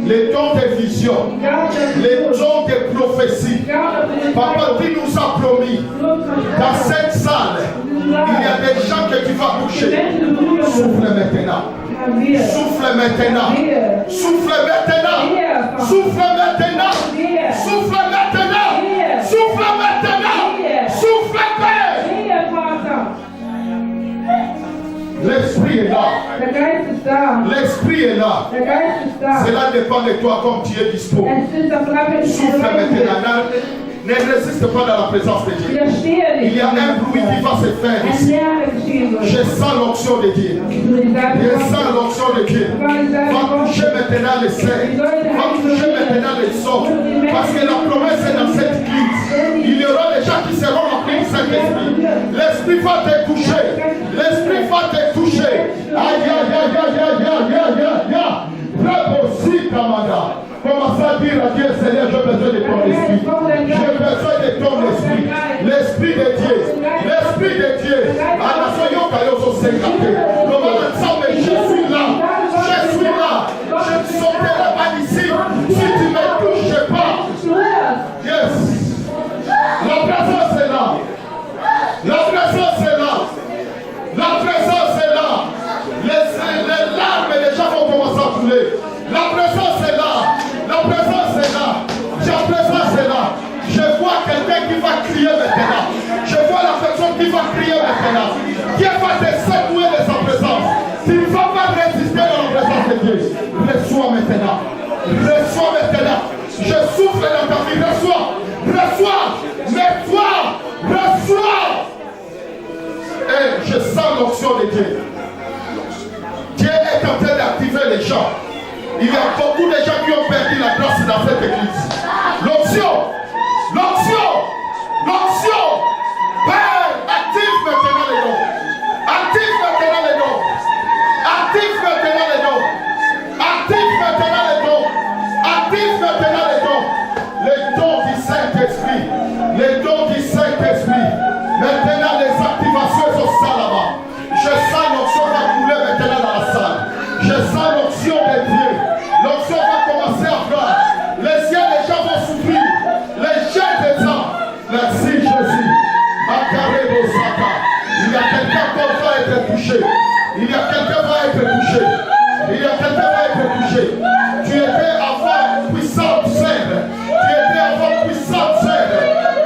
Les dons de vision. Les dons de prophétie. Papa, tu nous as promis. Dans cette salle, il y a des gens que tu vas toucher. Souffle maintenant. Souffle maintenant. Souffle maintenant. Souffle maintenant. Souffle maintenant. Souffle maintenant. Souffle maintenant. L'esprit est là. L'esprit est là. Cela dépend de toi comme tu es dispo. Souffle maintenant. Ne résiste pas dans la présence de Dieu. Il y a un bruit qui va se faire ici. Je sens l'onction de Dieu. Je sens l'onction de Dieu. Va toucher maintenant les saints. Va toucher maintenant les sorts. Parce que la promesse est dans cette église. Il y aura des gens qui seront remplis du Saint-Esprit. L'Esprit va te toucher. L'Esprit va te toucher. Aïe, aïe, aïe, aïe, aïe, aïe, aïe, aïe, aïe. Bravo, si, Kamada. Commence à dire à Dieu, Seigneur, j'ai besoin de ton esprit. J'ai besoin de ton esprit. L'esprit de Dieu. L'esprit de Dieu. Je suis là. Je suis là. Je ne sauterai pas d'ici. Si tu ne me touches pas. Yes. La présence est là. La présence est là. La présence est là. Les larmes des gens vont commencer à couler. La présence est là. La présence est là. La présence est là. Je vois quelqu'un qui va crier maintenant. Je vois la personne qui va crier maintenant. Dieu va te secouer de sa présence. Tu ne vas pas résister dans la présence de Dieu. Reçois maintenant. Reçois maintenant. Je souffle dans ta vie. Reçois. Reçois. Mets-toi. Reçois. Et je sens l'onction de Dieu. Dieu est en train d'activer les gens. Il y a beaucoup de gens qui ont perdu la grâce dans cette église. L'onction, l'onction, l'onction. Père, active maintenant les dons. Active maintenant les dons. Active maintenant les dons. Active maintenant les dons. Active maintenant les dons. Les dons du Saint-Esprit. Les dons du Saint-Esprit. Maintenant les activations sont ça là-bas. Je sens l'onction va couler maintenant dans la salle. Je sens l'onction de Dieu. L'onction va commencer à faire. Les cieux, les gens vont souffrir. Les gens des gens. Merci Jésus. Il y a quelqu'un qui va être touché. Il y a quelqu'un qui va être touché. Il y a quelqu'un qui va être touché. Tu étais avant puissante sœur. Tu étais avant puissante sœur.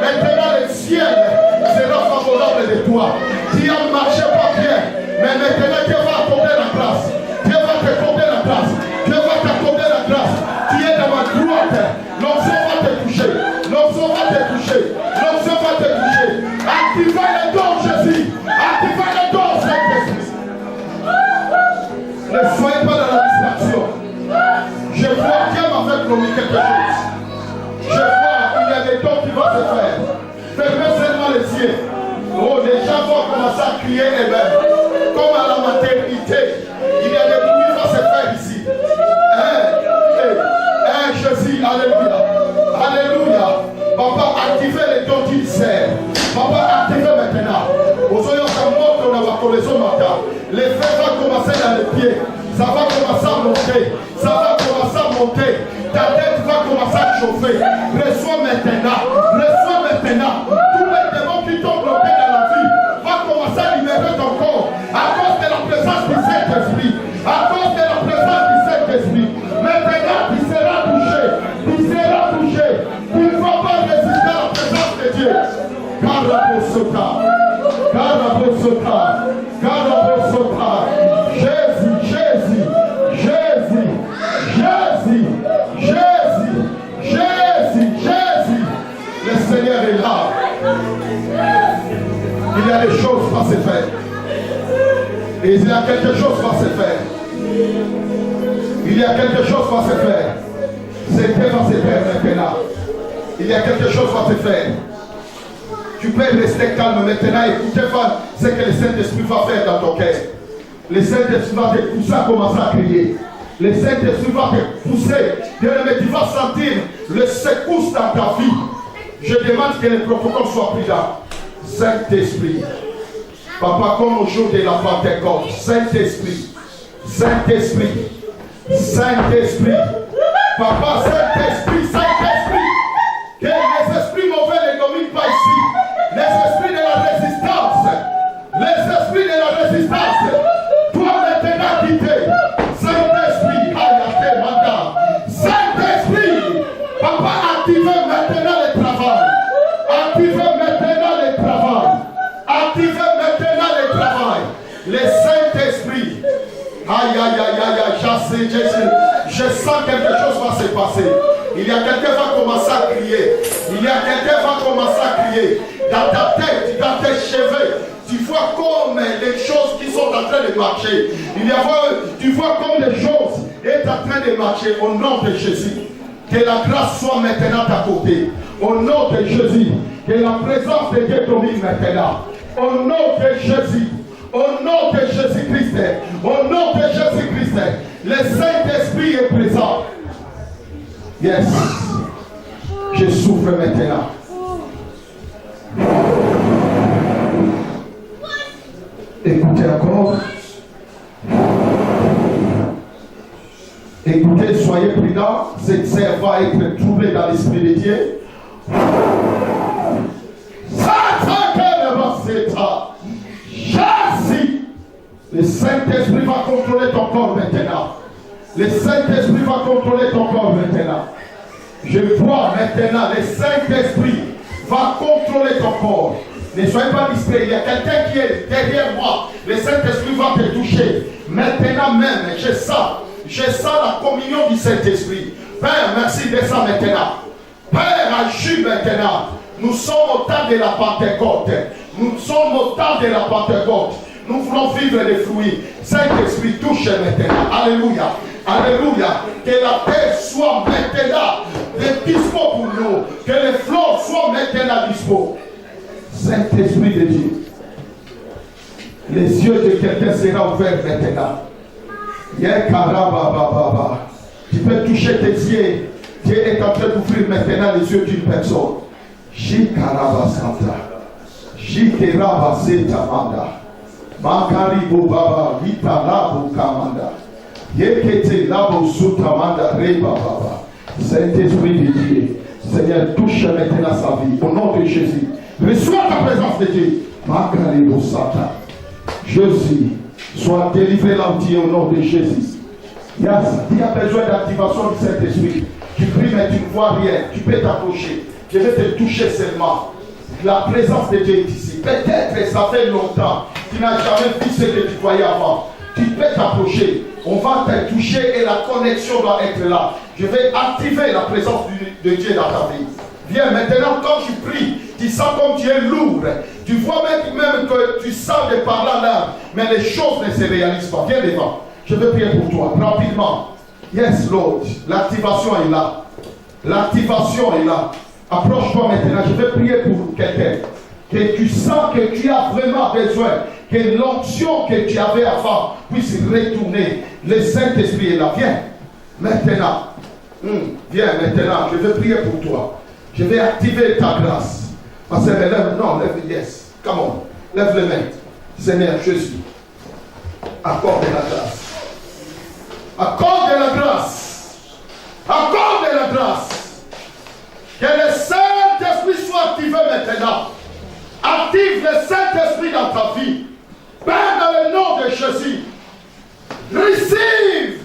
Maintenant le ciel sera favorable de toi. Tu as marché pas bien. Mais maintenant Dieu va accorder la grâce. Dieu va t'accorder la grâce. Dieu va t'accorder la grâce. Tu es dans ma droite. L'onction va te toucher. L'onction va te toucher. L'onction va te toucher. Activez le don, Jésus. Activez le don, Saint-Esprit. Ne soyez pas dans la distraction. Je vois Dieu m'avait promis quelque chose. Je vois, il y a des dons qui vont se faire. Fermez seulement les yeux. Oh, les gens vont commencer à crier eux-mêmes. Comme à la maternité. Il y a des bruits qui vont se faire ici. Jésus, alléluia. Alléluia. Papa, activez les dons qu'il sert. Papa, activez maintenant. Les feux vont commencer dans les pieds. Ça va commencer à monter. Ça va commencer à monter. Ta tête va commencer à chauffer. Reçois maintenant. Reçois maintenant. Tous les démons qui t'ont bloqué dans la vie vont commencer à libérer ton corps. À cause de la présence du Saint-Esprit. À cause de la présence du Saint-Esprit. Maintenant, tu seras touché. Tu seras touché. Tu ne vas pas résister à la présence de Dieu. Karabosota. Karabosota. Karabosota. Jésus, Jésus, Jésus, Jésus, Jésus, Jésus, Jésus. Le Seigneur est là. Il y a des choses qui vont se faire. Et il y a quelque chose qui va se faire. Il y a quelque chose qui va se faire. C'était va se faire maintenant. Il y a quelque chose qui va se faire. Tu peux rester calme maintenant. Écoutez ce que le Saint-Esprit va faire dans ton cœur. Le Saint-Esprit va te pousser à commencer à crier. Le Saint-Esprit va te pousser. Bien-aimé, tu vas sentir le secousse dans ta vie. Je demande que les protocoles soient pris là. Saint-Esprit. Papa, comme au jour de la Pentecôte. Saint-Esprit. Saint-Esprit. Saint-Esprit. Papa, Saint-Esprit, Saint-Esprit. Que les esprits mauvais ne dominent pas ici. Les esprits de la résistance. Les esprits de la résistance. Toi maintenant quitter. Saint-Esprit, Ayate Manda. Saint-Esprit. Papa, activez maintenant le travail. Activez maintenant le travail. Activez maintenant le travail. Le Saint-Esprit. Aïe, aïe, aïe, aïe, je sens quelque chose va se passer. Il y a quelqu'un qui va commencer à crier. Il y a quelqu'un qui va commencer à crier. Dans ta tête, dans tes cheveux, tu vois comme les choses qui sont en train de marcher. Tu vois comme les choses sont en train de marcher au nom de Jésus. Que la grâce soit maintenant à ta côté. Au nom de Jésus. Que la présence de Dieu domine maintenant. Au nom de Jésus. Au nom de Jésus-Christ. Au nom de Jésus-Christ. Le Saint-Esprit est présent. Yes. Je souffre maintenant. Écoutez encore. Écoutez, soyez prudents. Cette serre va être troublée dans l'esprit de Dieu. Le Saint-Esprit va contrôler ton corps maintenant. Le Saint-Esprit va contrôler ton corps maintenant. Je vois maintenant, le Saint-Esprit va contrôler ton corps. Ne soyez pas distraits. Il y a quelqu'un qui est derrière moi. Le Saint-Esprit va te toucher. Maintenant même, je sens la communion du Saint-Esprit. Père, merci de ça maintenant. Père, agis maintenant. Nous sommes au temps de la Pentecôte. Nous sommes au temps de la Pentecôte. Nous voulons vivre les fruits. Saint-Esprit, touche maintenant. Alléluia. Alléluia. Que la paix soit maintenant dispo pour nous. Que les fleurs soient maintenant dispo. Saint-Esprit de Dieu. Les yeux de quelqu'un seront ouverts maintenant. Tu peux toucher tes yeux. Dieu est en train d'ouvrir maintenant les yeux d'une personne. Shikaraba Santa. Shikaraba Setamanda. Makaribo Baba, Vita Labo Kamanda, Yekete Labo Sutamanda, Reba Baba. Saint-Esprit de Dieu, Seigneur, touche maintenant sa vie, au nom de Jésus. Reçois ta présence de Dieu. Makaribo Sata. Jésus, sois délivré là où tu es au nom de Jésus. Il y a besoin d'activation du Saint-Esprit. Tu pries mais tu ne vois rien, tu peux t'approcher. Je vais te toucher seulement. La présence de Dieu est ici. Peut-être ça fait longtemps. Tu n'as jamais vu ce que tu voyais avant. Tu peux t'approcher. On va te toucher et la connexion va être là. Je vais activer la présence de Dieu dans ta vie. Viens maintenant, quand tu pries, tu sens comme tu es lourd. Tu vois même que tu sens de par là, mais les choses ne se réalisent pas. Viens devant. Je vais prier pour toi, rapidement. Yes, Lord. L'activation est là. L'activation est là. Approche-toi maintenant, je vais prier pour quelqu'un. Que tu sens que tu as vraiment besoin, que l'onction que tu avais avant puisse retourner. Le Saint-Esprit est là. Viens maintenant. Viens maintenant, je vais prier pour toi. Je vais activer ta grâce. Parce que lève, yes. Come on, lève les mains. Seigneur Jésus, accorde la grâce. Accorde la grâce. Accorde la grâce. Que le Saint-Esprit soit activé maintenant. Active le Saint-Esprit dans ta vie. Père, dans le nom de Jésus. Receive.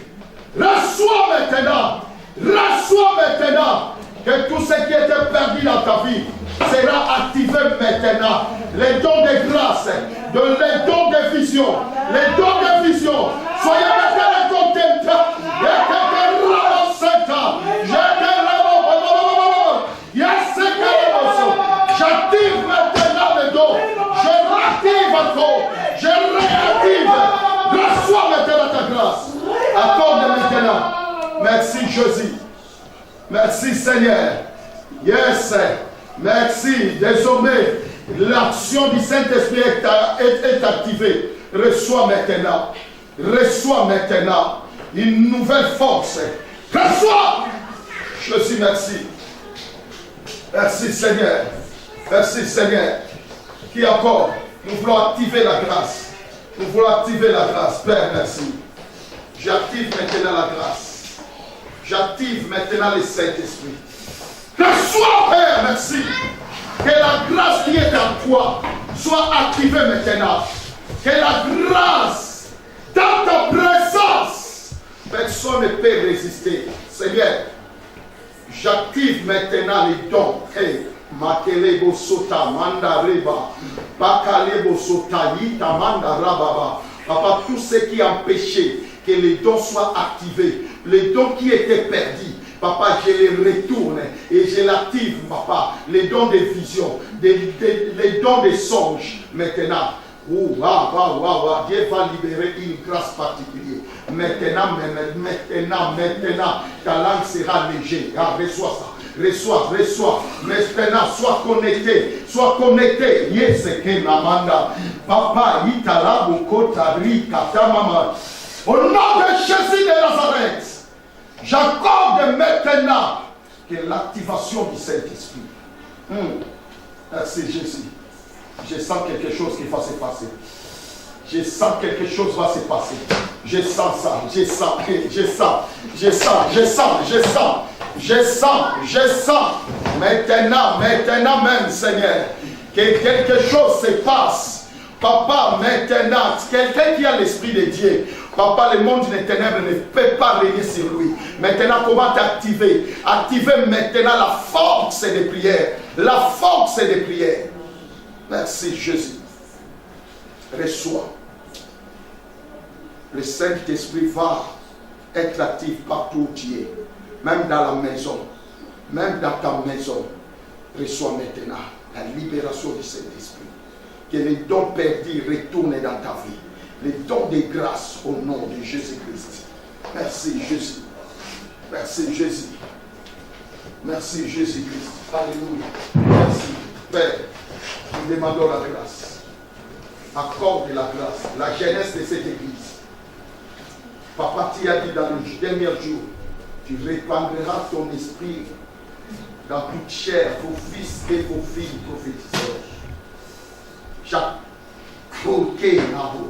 Reçois maintenant. Reçois maintenant. Que tout ce qui était perdu dans ta vie sera activé maintenant. Les dons de grâce, les dons de vision. Les dons de vision. Soyez maintenant contents. J'active maintenant les dons. Je réactive encore. Je réactive. Reçois maintenant ta grâce. Accorde maintenant. Merci Jésus. Merci Seigneur. Yes. Merci. Désormais, l'action du Saint-Esprit est activée. Reçois maintenant. Reçois maintenant une nouvelle force. Reçois. Jésus, merci. Merci Seigneur. Merci Seigneur. Qui encore? Nous voulons activer la grâce. Nous voulons activer la grâce. Père, merci. J'active maintenant la grâce. J'active maintenant le Saint-Esprit. Reçois, Père, merci. Que la grâce qui est en toi soit activée maintenant. Que la grâce dans ta présence, personne ne peut résister. Seigneur, j'active maintenant les dons. Hey. Makelebo sota manda reba, bakalebo sota yita manda rababa. Papa, tout ce qui empêchait que les dons soient activés, les dons qui étaient perdus, Papa, je les retourne et je l'active, Papa, les dons de vision, les dons de songes maintenant. Dieu va libérer une grâce particulière. Maintenant, ta langue sera légère. Ah, reçois ça. Reçois. Maintenant, sois connecté. Yes, Kenamanda. Papa, Itala, Bukota, Rika, Tamama. Au nom de Jésus de Nazareth, j'accorde maintenant que l'activation du Saint-Esprit. Merci Jésus. Je sens quelque chose qui va se passer. Je sens quelque chose va se passer. Je sens ça. Je sens. Maintenant même, Seigneur, que quelque chose se passe. Papa, maintenant, quelqu'un qui a l'Esprit de Dieu, Papa, le monde des ténèbres ne peut pas régner sur lui. Maintenant, comment t'activer? Activer maintenant la force des prières. La force des prières. Merci Jésus. Reçois. Le Saint-Esprit va être actif partout où tu es. Même dans la maison. Même dans ta maison. Reçois maintenant la libération du Saint-Esprit. Que les dons perdus retournent dans ta vie. Les dons de grâce au nom de Jésus-Christ. Merci Jésus. Merci Jésus. Merci Jésus-Christ. Alléluia. Merci Père. Nous demandons la grâce. Accorde la grâce. La jeunesse de cette église. Papa, tu as dit dans le dernier jour, tu répandras ton esprit dans toute chair, vos fils et vos filles prophétiseurs.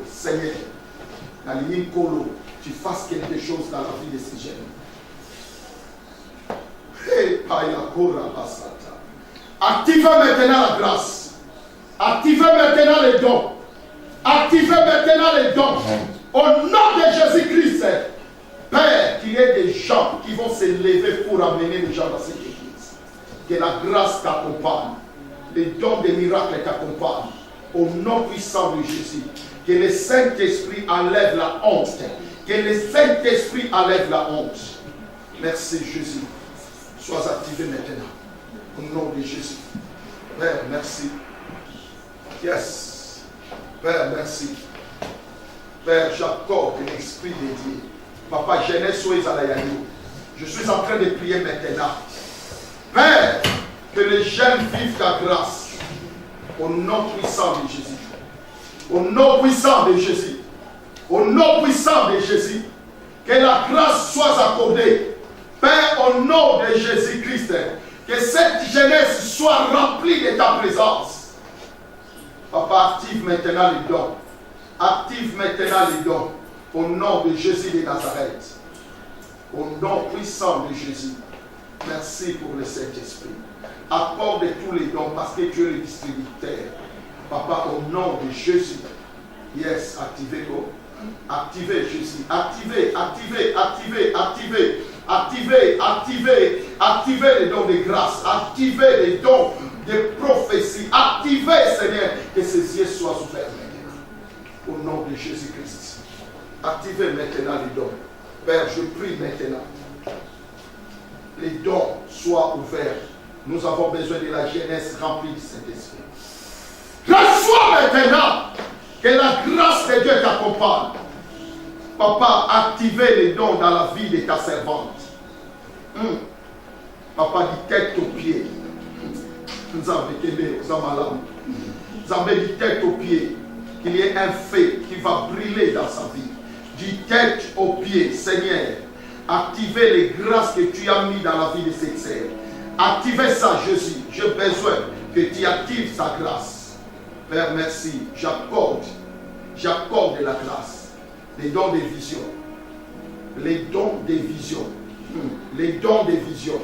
Seigneur, tu fasses quelque chose dans la vie de ces jeunes. Activez maintenant la grâce. Activez maintenant les dons. Activez maintenant les dons. Au nom de Jésus-Christ, Père, qu'il y ait des gens qui vont se lever pour amener les gens dans cette église. Que la grâce t'accompagne. Les dons des miracles t'accompagnent. Au nom puissant de Jésus. Que le Saint-Esprit enlève la honte. Que le Saint-Esprit enlève la honte. Merci Jésus. Sois activé maintenant. Au nom de Jésus. Père, merci. Yes. Père, merci. Père, j'accorde l'esprit de Dieu. Papa, je suis en train de prier maintenant. Père, que les jeunes vivent ta grâce. Au nom puissant de Jésus. Au nom puissant de Jésus. Au nom puissant de Jésus. Que la grâce soit accordée. Père, au nom de Jésus-Christ. Que cette jeunesse soit remplie de ta présence. Papa, active maintenant les dons. Active maintenant les dons. Au nom de Jésus de Nazareth. Au nom puissant de Jésus. Merci pour le Saint-Esprit. Accorde tous les dons parce que tu es le distributeur. Papa, au nom de Jésus. Yes, activez-le. Activez Jésus. Activez les dons de grâce. Activez les dons de prophétie. Activez, Seigneur, que ces yeux soient ouverts maintenant. Au nom de Jésus-Christ. Activez maintenant les dons. Père, je prie maintenant. Les dons soient ouverts. Nous avons besoin de la jeunesse remplie de Saint-Esprit. Reçois maintenant que la grâce de Dieu t'accompagne. Papa, activez les dons dans la vie de ta servante. Papa, dit tête aux pieds. Nous avons dit tête aux pieds. Qu'il y ait un feu qui va brûler dans sa vie. du tête aux pieds. Seigneur, activez les grâces que tu as mis dans la vie de cette sœur. Activez ça, Jésus. J'ai besoin que tu actives sa grâce. Père, merci. J'accorde la grâce. Les dons de vision. Les dons de vision. Les dons de vision.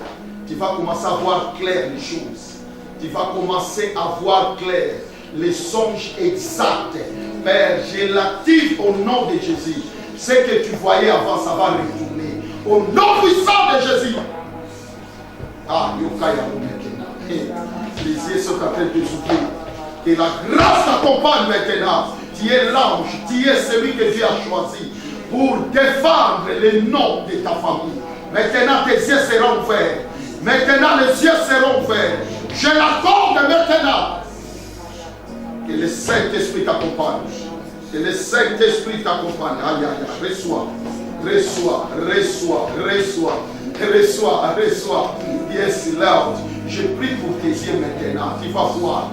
Tu vas commencer à voir clair les choses. Tu vas commencer à voir clair les songes exacts. Père, je l'active au nom de Jésus. Ce que tu voyais avant, ça va retourner. Au nom puissant de Jésus. Ah, les yeux sont en train de s'ouvrir. Que la grâce t'accompagne maintenant. Tu es l'ange, tu es celui que Dieu a choisi pour défendre le nom de ta famille. Maintenant, tes yeux seront ouverts. Maintenant, les yeux seront ouverts. Je l'accorde maintenant. Que le Saint-Esprit t'accompagne. Que le Saint-Esprit t'accompagne. Aïe, aïe, aïe. Reçois. Yes, Lord. Je prie pour tes yeux maintenant. Tu vas voir.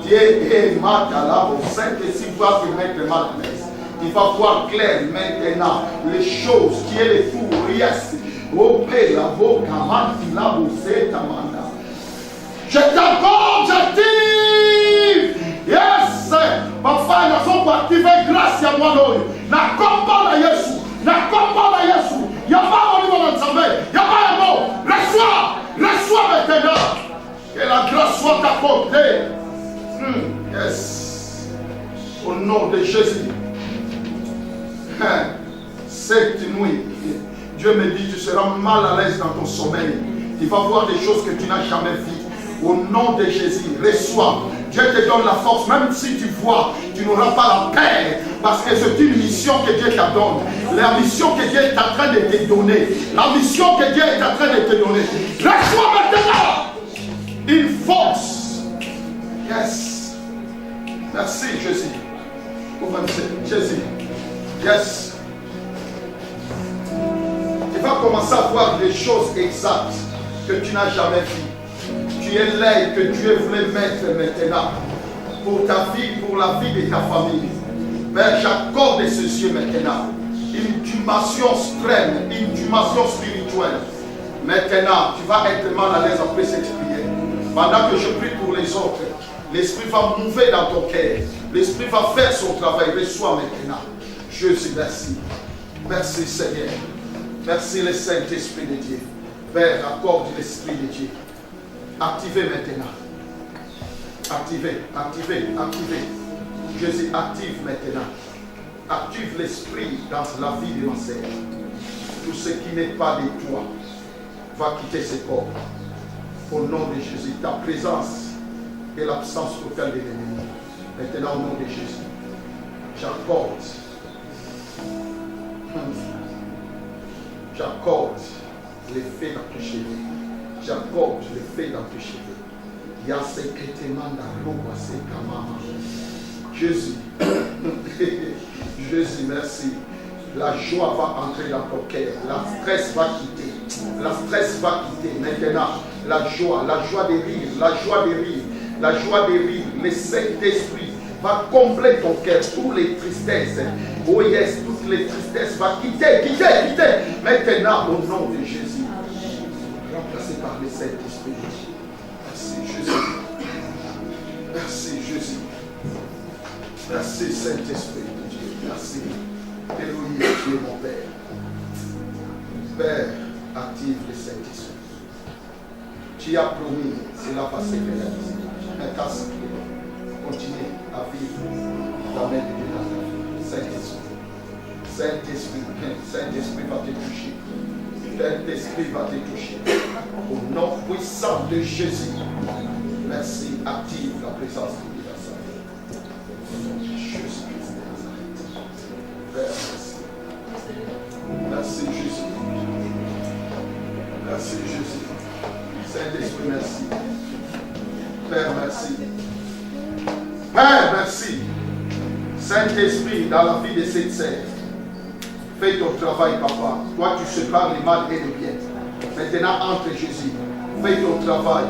Dieu est mal à la voix. Saint-Esprit va te mettre mal à l'aise. Tu vas voir clair maintenant les choses qui est le tour. Yes. Je t'accorde, j'active. Yes. Parfois, nous sommes activés grâce à moi. N'accorde pas la Yesu. Il n'y a pas au niveau de sa main. Il n'y a pas un mot. Reçois maintenant. Que la grâce soit accordée. Yes. Au nom de Jésus. Cette nuit, Dieu me dit, tu seras mal à l'aise dans ton sommeil. Tu vas voir des choses que tu n'as jamais vues. Au nom de Jésus, reçois. Dieu te donne la force, même si tu vois, tu n'auras pas la paix. Parce que c'est une mission que Dieu te donne. La mission que Dieu est en train de te donner. La mission que Dieu est en train de te donner. Reçois maintenant une force. Yes. Merci Jésus. Jésus. Yes. Tu vas commencer à voir des choses exactes que tu n'as jamais vues. Tu es l'aide que Dieu voulait mettre maintenant pour ta vie, pour la vie de ta famille. Père, j'accorde ces yeux maintenant. Une dimension suprême, une dimension spirituelle. Maintenant, tu vas être mal à l'aise après cette prière. Pendant que je prie pour les autres, l'Esprit va mouver dans ton cœur. L'Esprit va faire son travail. Reçois maintenant. Jésus, merci. Merci Seigneur. Merci le Saint-Esprit de Dieu. Père, accorde l'Esprit de Dieu. Activez maintenant. Activez. Jésus, active maintenant. Active l'Esprit dans la vie de ma sœur. Tout ce qui n'est pas de toi va quitter ce corps. Au nom de Jésus, ta présence et l'absence totale de l'ennemi. Maintenant, au nom de Jésus, j'accorde l'effet dans tes cheveux. J'accorde l'effet dans tes cheveux. Jésus, Jésus, merci. La joie va entrer dans ton cœur. La stress va quitter. Maintenant, la joie de rire. Le Saint-Esprit va combler ton cœur. Toutes les tristesses. Oh yes, toutes les tristesses vont quitter. Maintenant, au nom de Jésus. Remplacé par le Saint-Esprit. Merci Jésus. Merci Saint-Esprit de Dieu. Merci. Alléluia, Dieu mon Père. Père, active le Saint-Esprit. Tu as promis, cela va se réaliser. Continue à vivre la main de Dieu dans ta vie. Saint-Esprit va te toucher. Saint-Esprit va te toucher. Au nom puissant de Jésus. Merci, active la présence de Dieu dans sa vie. Au nom de Jésus-Christ de Nazareth. Père, merci. Merci Jésus. Merci Jésus. Saint-Esprit, merci. Père, merci. Père, merci. Saint-Esprit, dans la vie de cette sœur, fais ton travail, papa. Toi, tu sépares les mal et le bien. Maintenant, entre Jésus. Fais ton travail.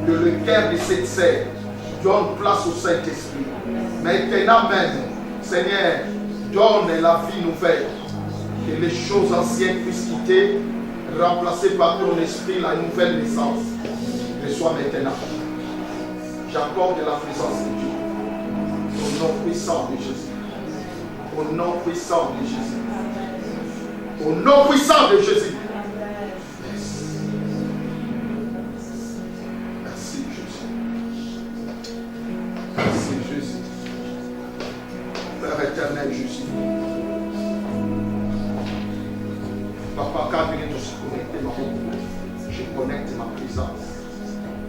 Que le cœur de cette sœur donne place au Saint-Esprit. Maintenant même, Seigneur, donne la vie nouvelle. Que les choses anciennes puissent quitter, remplacées par ton esprit, la nouvelle naissance. Reçois maintenant. J'accorde la présence de Dieu. Au nom puissant de Jésus. Au nom puissant de Jésus. Au nom puissant de Jésus. Merci Jésus. Merci Jésus. Père éternel Jésus. Papa, quand tu es aussi connecté, je connecte ma présence.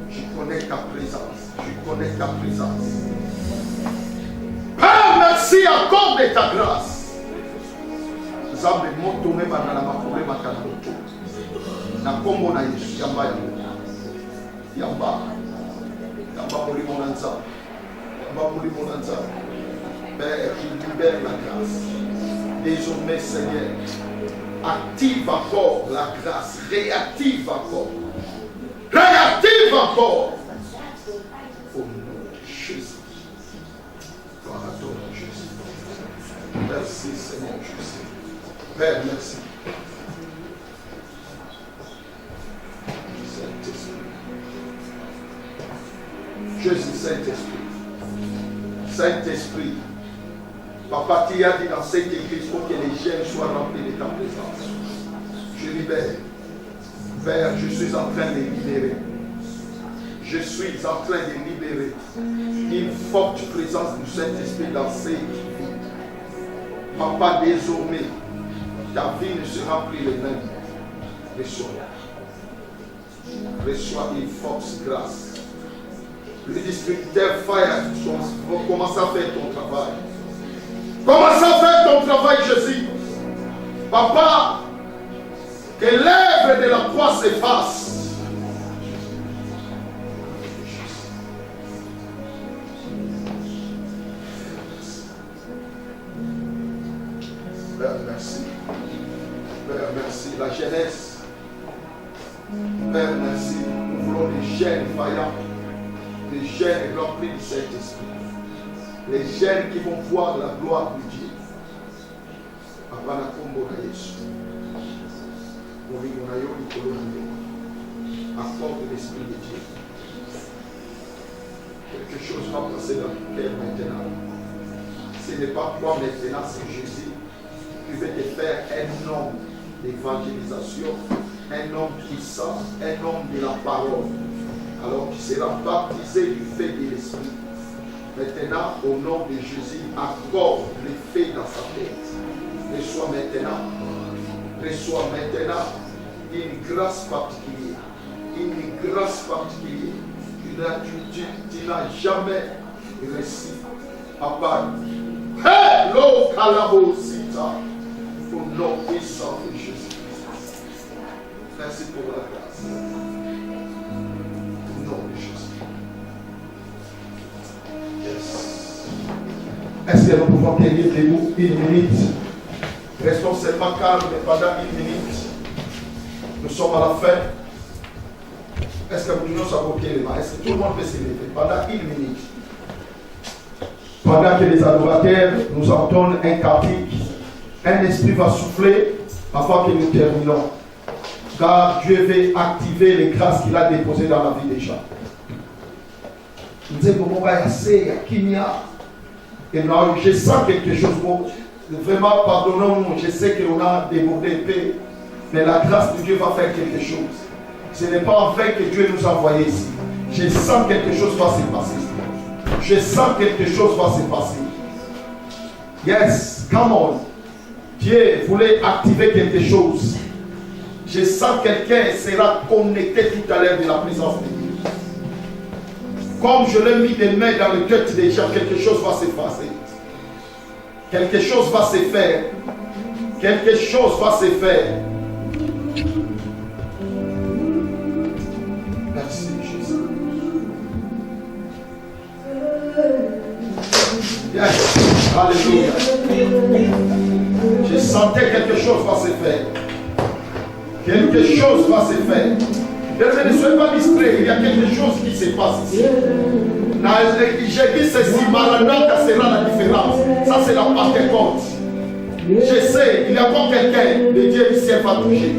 Je connecte ta présence. Je connecte ta présence. Père, merci encore de ta grâce. Zambe moto me banana makure matanoto. Na kombo na Yesu yamba yamba. Yamba muri monanza. Yamba muri monanza. Père, tu libères la grâce. Désormais, Seigneur, active encore la grâce. Réactive encore. Réactive encore. Au nom de Jésus. Pardon, Jésus. Merci, Seigneur Jésus. Père, merci. Saint-Esprit. Jésus, Saint-Esprit. Saint-Esprit. Papa, tu as dit dans cette église pour que les jeunes soient remplis de ta présence. Je libère. Père, je suis en train de libérer. Je suis en train de libérer une forte présence du Saint-Esprit dans ces vies. Papa, désormais, ta vie ne sera plus la même. Reçois. Reçois une force grâce. Le distributeur Fire commence à faire ton travail. Commence à faire ton travail, Jésus. Papa, que l'œuvre de la croix s'efface. Père, merci. Père, merci. La jeunesse. Père, merci. Nous voulons des jeunes vaillants. Des jeunes remplis du Saint-Esprit. Les jeunes qui vont voir la gloire de Dieu. Papa, na kombo na Yesu. Accorde l'Esprit de Dieu. Quelque chose va passer dans ton cœur maintenant. Ce n'est pas toi maintenant, c'est Jésus qui veut te faire un homme d'évangélisation, un homme puissant, un homme de la parole. Alors tu seras baptisé du feu de l'Esprit. Maintenant, au nom de Jésus, accorde le feu dans sa tête. Reçois maintenant. Reçois maintenant une grâce particulière. Une grâce particulière. Tu n'as jamais reçu. Papa. Hello, Kalabosita. Au nom puissant de Jésus. Merci pour la grâce. Au nom de Jésus. Yes. Est-ce que nous pouvons tenir debout une minute? Restons seulement calmes pendant une minute. Nous sommes à la fin. Est-ce que nous pouvons savoir les mains? Est-ce que tout le monde peut se lever pendant une minute? Pendant que les adorateurs nous entonnent un cantique, un esprit va souffler avant que nous terminons. Car Dieu veut activer les grâces qu'il a déposées dans la vie des gens. Je sens quelque chose. Vraiment, pardonnons-nous. Je sais qu'on a débordé un peu. Mais la grâce de Dieu va faire quelque chose. Ce n'est pas en vain que Dieu nous a envoyés ici. Je sens quelque chose va se passer. Je sens quelque chose va se passer. Yes, come on. Dieu voulait activer quelque chose. Je sens quelqu'un sera connecté tout à l'heure de la présence de Dieu. Comme je l'ai mis des mains dans le cœur des gens, quelque chose va se passer. Quelque chose va se faire. Quelque chose va se faire. Merci Jésus. Yes. Alléluia. Je sentais quelque chose va se faire. Quelque chose va se faire. Ne soyez pas distrait, il y a quelque chose qui se passe ici. J'ai dit ceci, Maranatha sera la différence. Ça c'est la Pentecôte. Je sais, il y a encore quelqu'un, le Dieu du ciel va toucher.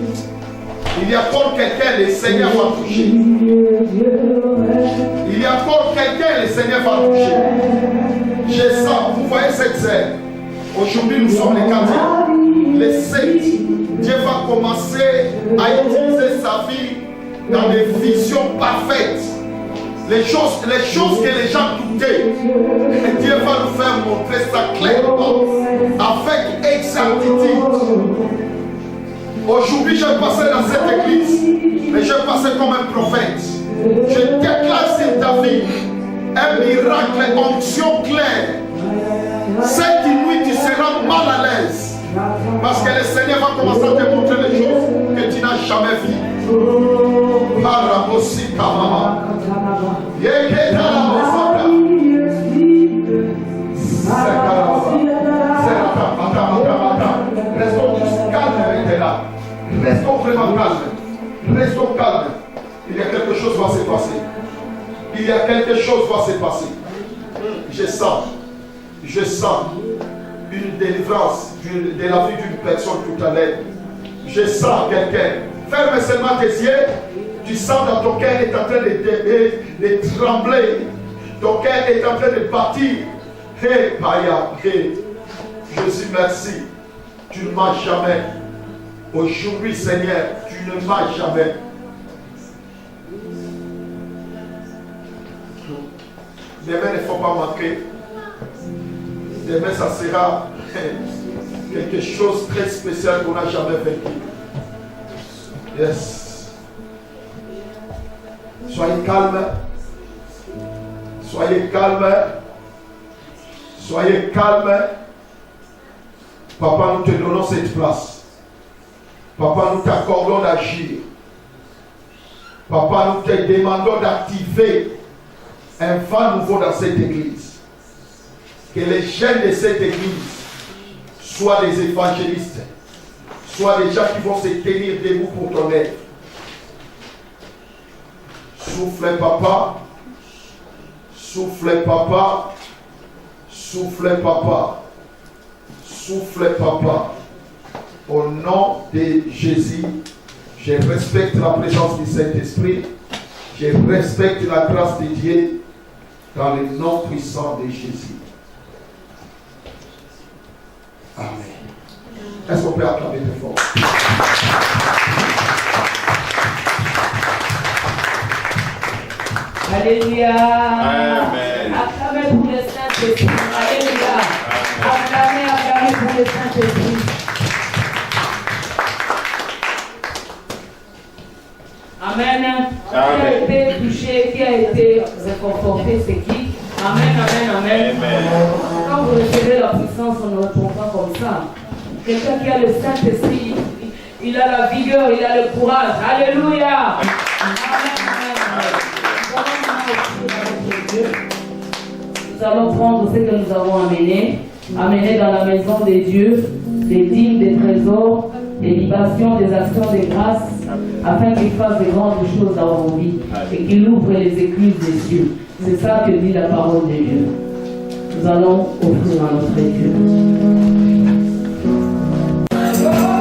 Il y a encore quelqu'un, le Seigneur va toucher. Il y a encore quelqu'un, le Seigneur va toucher. Je sens, vous voyez cette scène. Aujourd'hui, nous sommes les 4. Les 7. Dieu va commencer à utiliser sa vie dans des visions parfaites. Les choses que les gens doutaient, Dieu va nous faire montrer ça clairement, avec exactitude. Aujourd'hui, je passais dans cette église, mais je passais comme un prophète. Je déclare sur ta vie un miracle, une onction claire. Cette nuit, tu seras mal à l'aise, parce que le Seigneur va commencer à te montrer les choses que tu n'as jamais vues. Restons calmes avec là. Restons vraiment calmes. Restons calmes. Il y a quelque chose qui va se passer. Il y a quelque chose qui va se passer. Je sens une délivrance de la vie d'une personne tout à l'heure. Je sens quelqu'un. Ferme seulement tes yeux. Tu sens dans ton cœur est en train de trembler. Ton cœur est en train de partir. Hey, Paya, hey. Jésus, merci. Tu ne m'as jamais. Aujourd'hui, Seigneur, tu ne m'as jamais. Demain, il ne faut pas manquer. Demain, ça sera quelque chose de très spécial qu'on n'a jamais vécu. Yes. Soyez calme. Soyez calme. Soyez calme. Papa, nous te donnons cette place. Papa, nous t'accordons d'agir. Papa, nous te demandons d'activer un vent nouveau dans cette église. Que les jeunes de cette église soient des évangélistes, soient des gens qui vont se tenir debout pour ton aide. Souffle, papa. Souffle, papa. Souffle, papa. Souffle, papa. Au nom de Jésus, je respecte la présence du Saint-Esprit. Je respecte la grâce de Dieu dans le nom puissant de Jésus. Amen. Est-ce qu'on peut acclamer très fort? Alléluia. Amen. Acclamez pour le Saint-Esprit. Alléluia. Acclamez pour le Saint-Esprit. Amen. Qui a été touché, qui a été réconforté, c'est qui? Amen, amen, amen. Quand vous recevez la puissance, on ne répond pas comme ça. Quelqu'un qui a le Saint-Esprit, il a la vigueur, il a le courage. Alléluia. Amen, amen. Nous allons prendre ce que nous avons amener dans la maison de Dieu, des dîmes, des trésors, des libations, des actions de grâce, afin qu'il fasse de grandes choses dans vos vies et qu'il ouvre les écluses des cieux. C'est ça que dit la parole de Dieu. Nous allons offrir à notre Dieu. Oh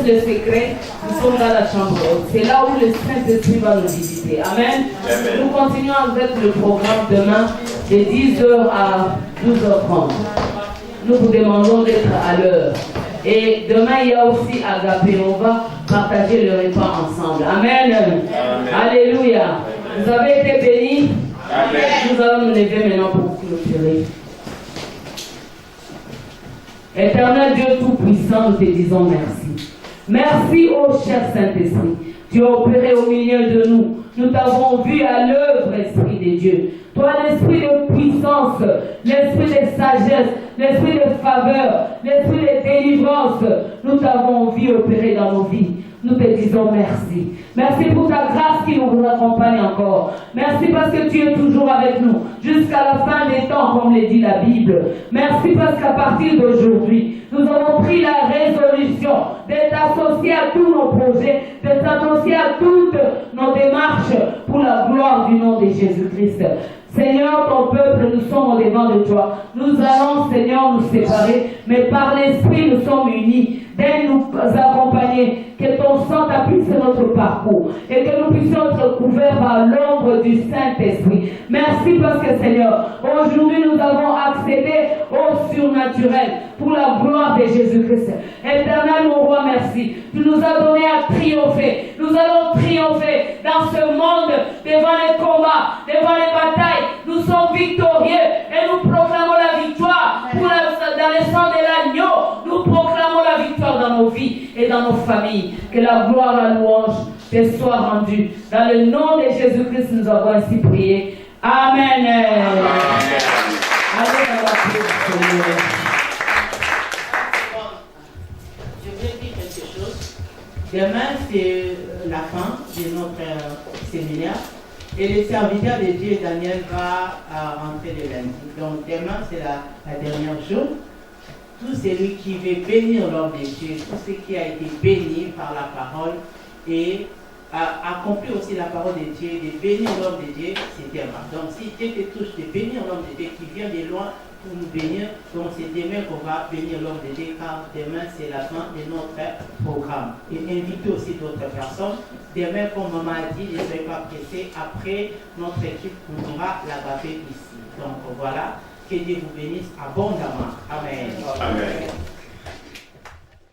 connaissent le secret, nous sommes dans la chambre haute. C'est là où le Saint-Esprit va nous visiter. Amen. Nous continuons avec le programme demain de 10h à 12h30. Nous vous demandons d'être à l'heure. Et demain, il y a aussi Agapé. On va partager le repas ensemble. Amen. Alléluia. Vous avez été bénis. Amen. Nous allons nous lever maintenant pour clôturer. Éternel Dieu Tout-Puissant, nous te disons merci. Merci, ô cher Saint-Esprit. Tu as opéré au milieu de nous. Nous t'avons vu à l'œuvre, Esprit de Dieu. Toi, l'esprit de puissance, l'esprit de sagesse, l'esprit de faveur, l'esprit de délivrance, nous t'avons vu opérer dans nos vies. Nous te disons merci. Merci pour ta grâce qui nous accompagne encore. Merci parce que tu es toujours avec nous jusqu'à la fin des temps, comme le dit la Bible. Merci parce qu'à partir d'aujourd'hui, nous avons pris la résolution d'être associés à tous nos projets, d'être associés à toutes nos démarches pour la gloire du nom de Jésus-Christ. Seigneur, ton peuple, nous sommes au devant de toi. Nous allons, Seigneur, nous séparer, mais par l'Esprit, nous sommes unis. D'aide nous accompagner, que ton sang t'appuie sur notre parcours et que nous puissions être couverts par l'ombre du Saint-Esprit. Merci parce que, Seigneur, aujourd'hui nous avons accédé au surnaturel pour la gloire de Jésus-Christ. Éternel, mon roi, merci. Tu nous as donné à triompher. Nous allons triompher dans ce monde, devant les combats, devant les batailles. Nous sommes victorieux et nous proclamons la victoire pour dans le sang de l'agneau. Nous proclamons la victoire dans nos vies et dans nos familles. Que la gloire, la louange te soit rendue. Dans le nom de Jésus-Christ, nous avons ainsi prié. Amen. Allez dans la prière du Seigneur. Je voulais dire quelque chose. Demain, c'est la fin de notre séminaire. Et le serviteur de Dieu, Daniel, va rentrer le lundi. Donc demain, c'est la dernière jour. Tout celui qui veut bénir l'homme de Dieu, tout ce qui a été béni par la parole et a accompli aussi la parole de Dieu, de bénir l'homme de Dieu, c'est demain. Donc si Dieu te touche de bénir l'homme de Dieu qui vient de loin pour nous bénir, donc c'est demain qu'on va bénir l'homme de Dieu, car demain c'est la fin de notre programme. Et invitez aussi d'autres personnes. Demain, comme maman a dit, ne soyez pas pressés, après notre équipe prendra l'agapé ici. Donc voilà. Que Dieu vous bénisse abondamment. Amen. Amen.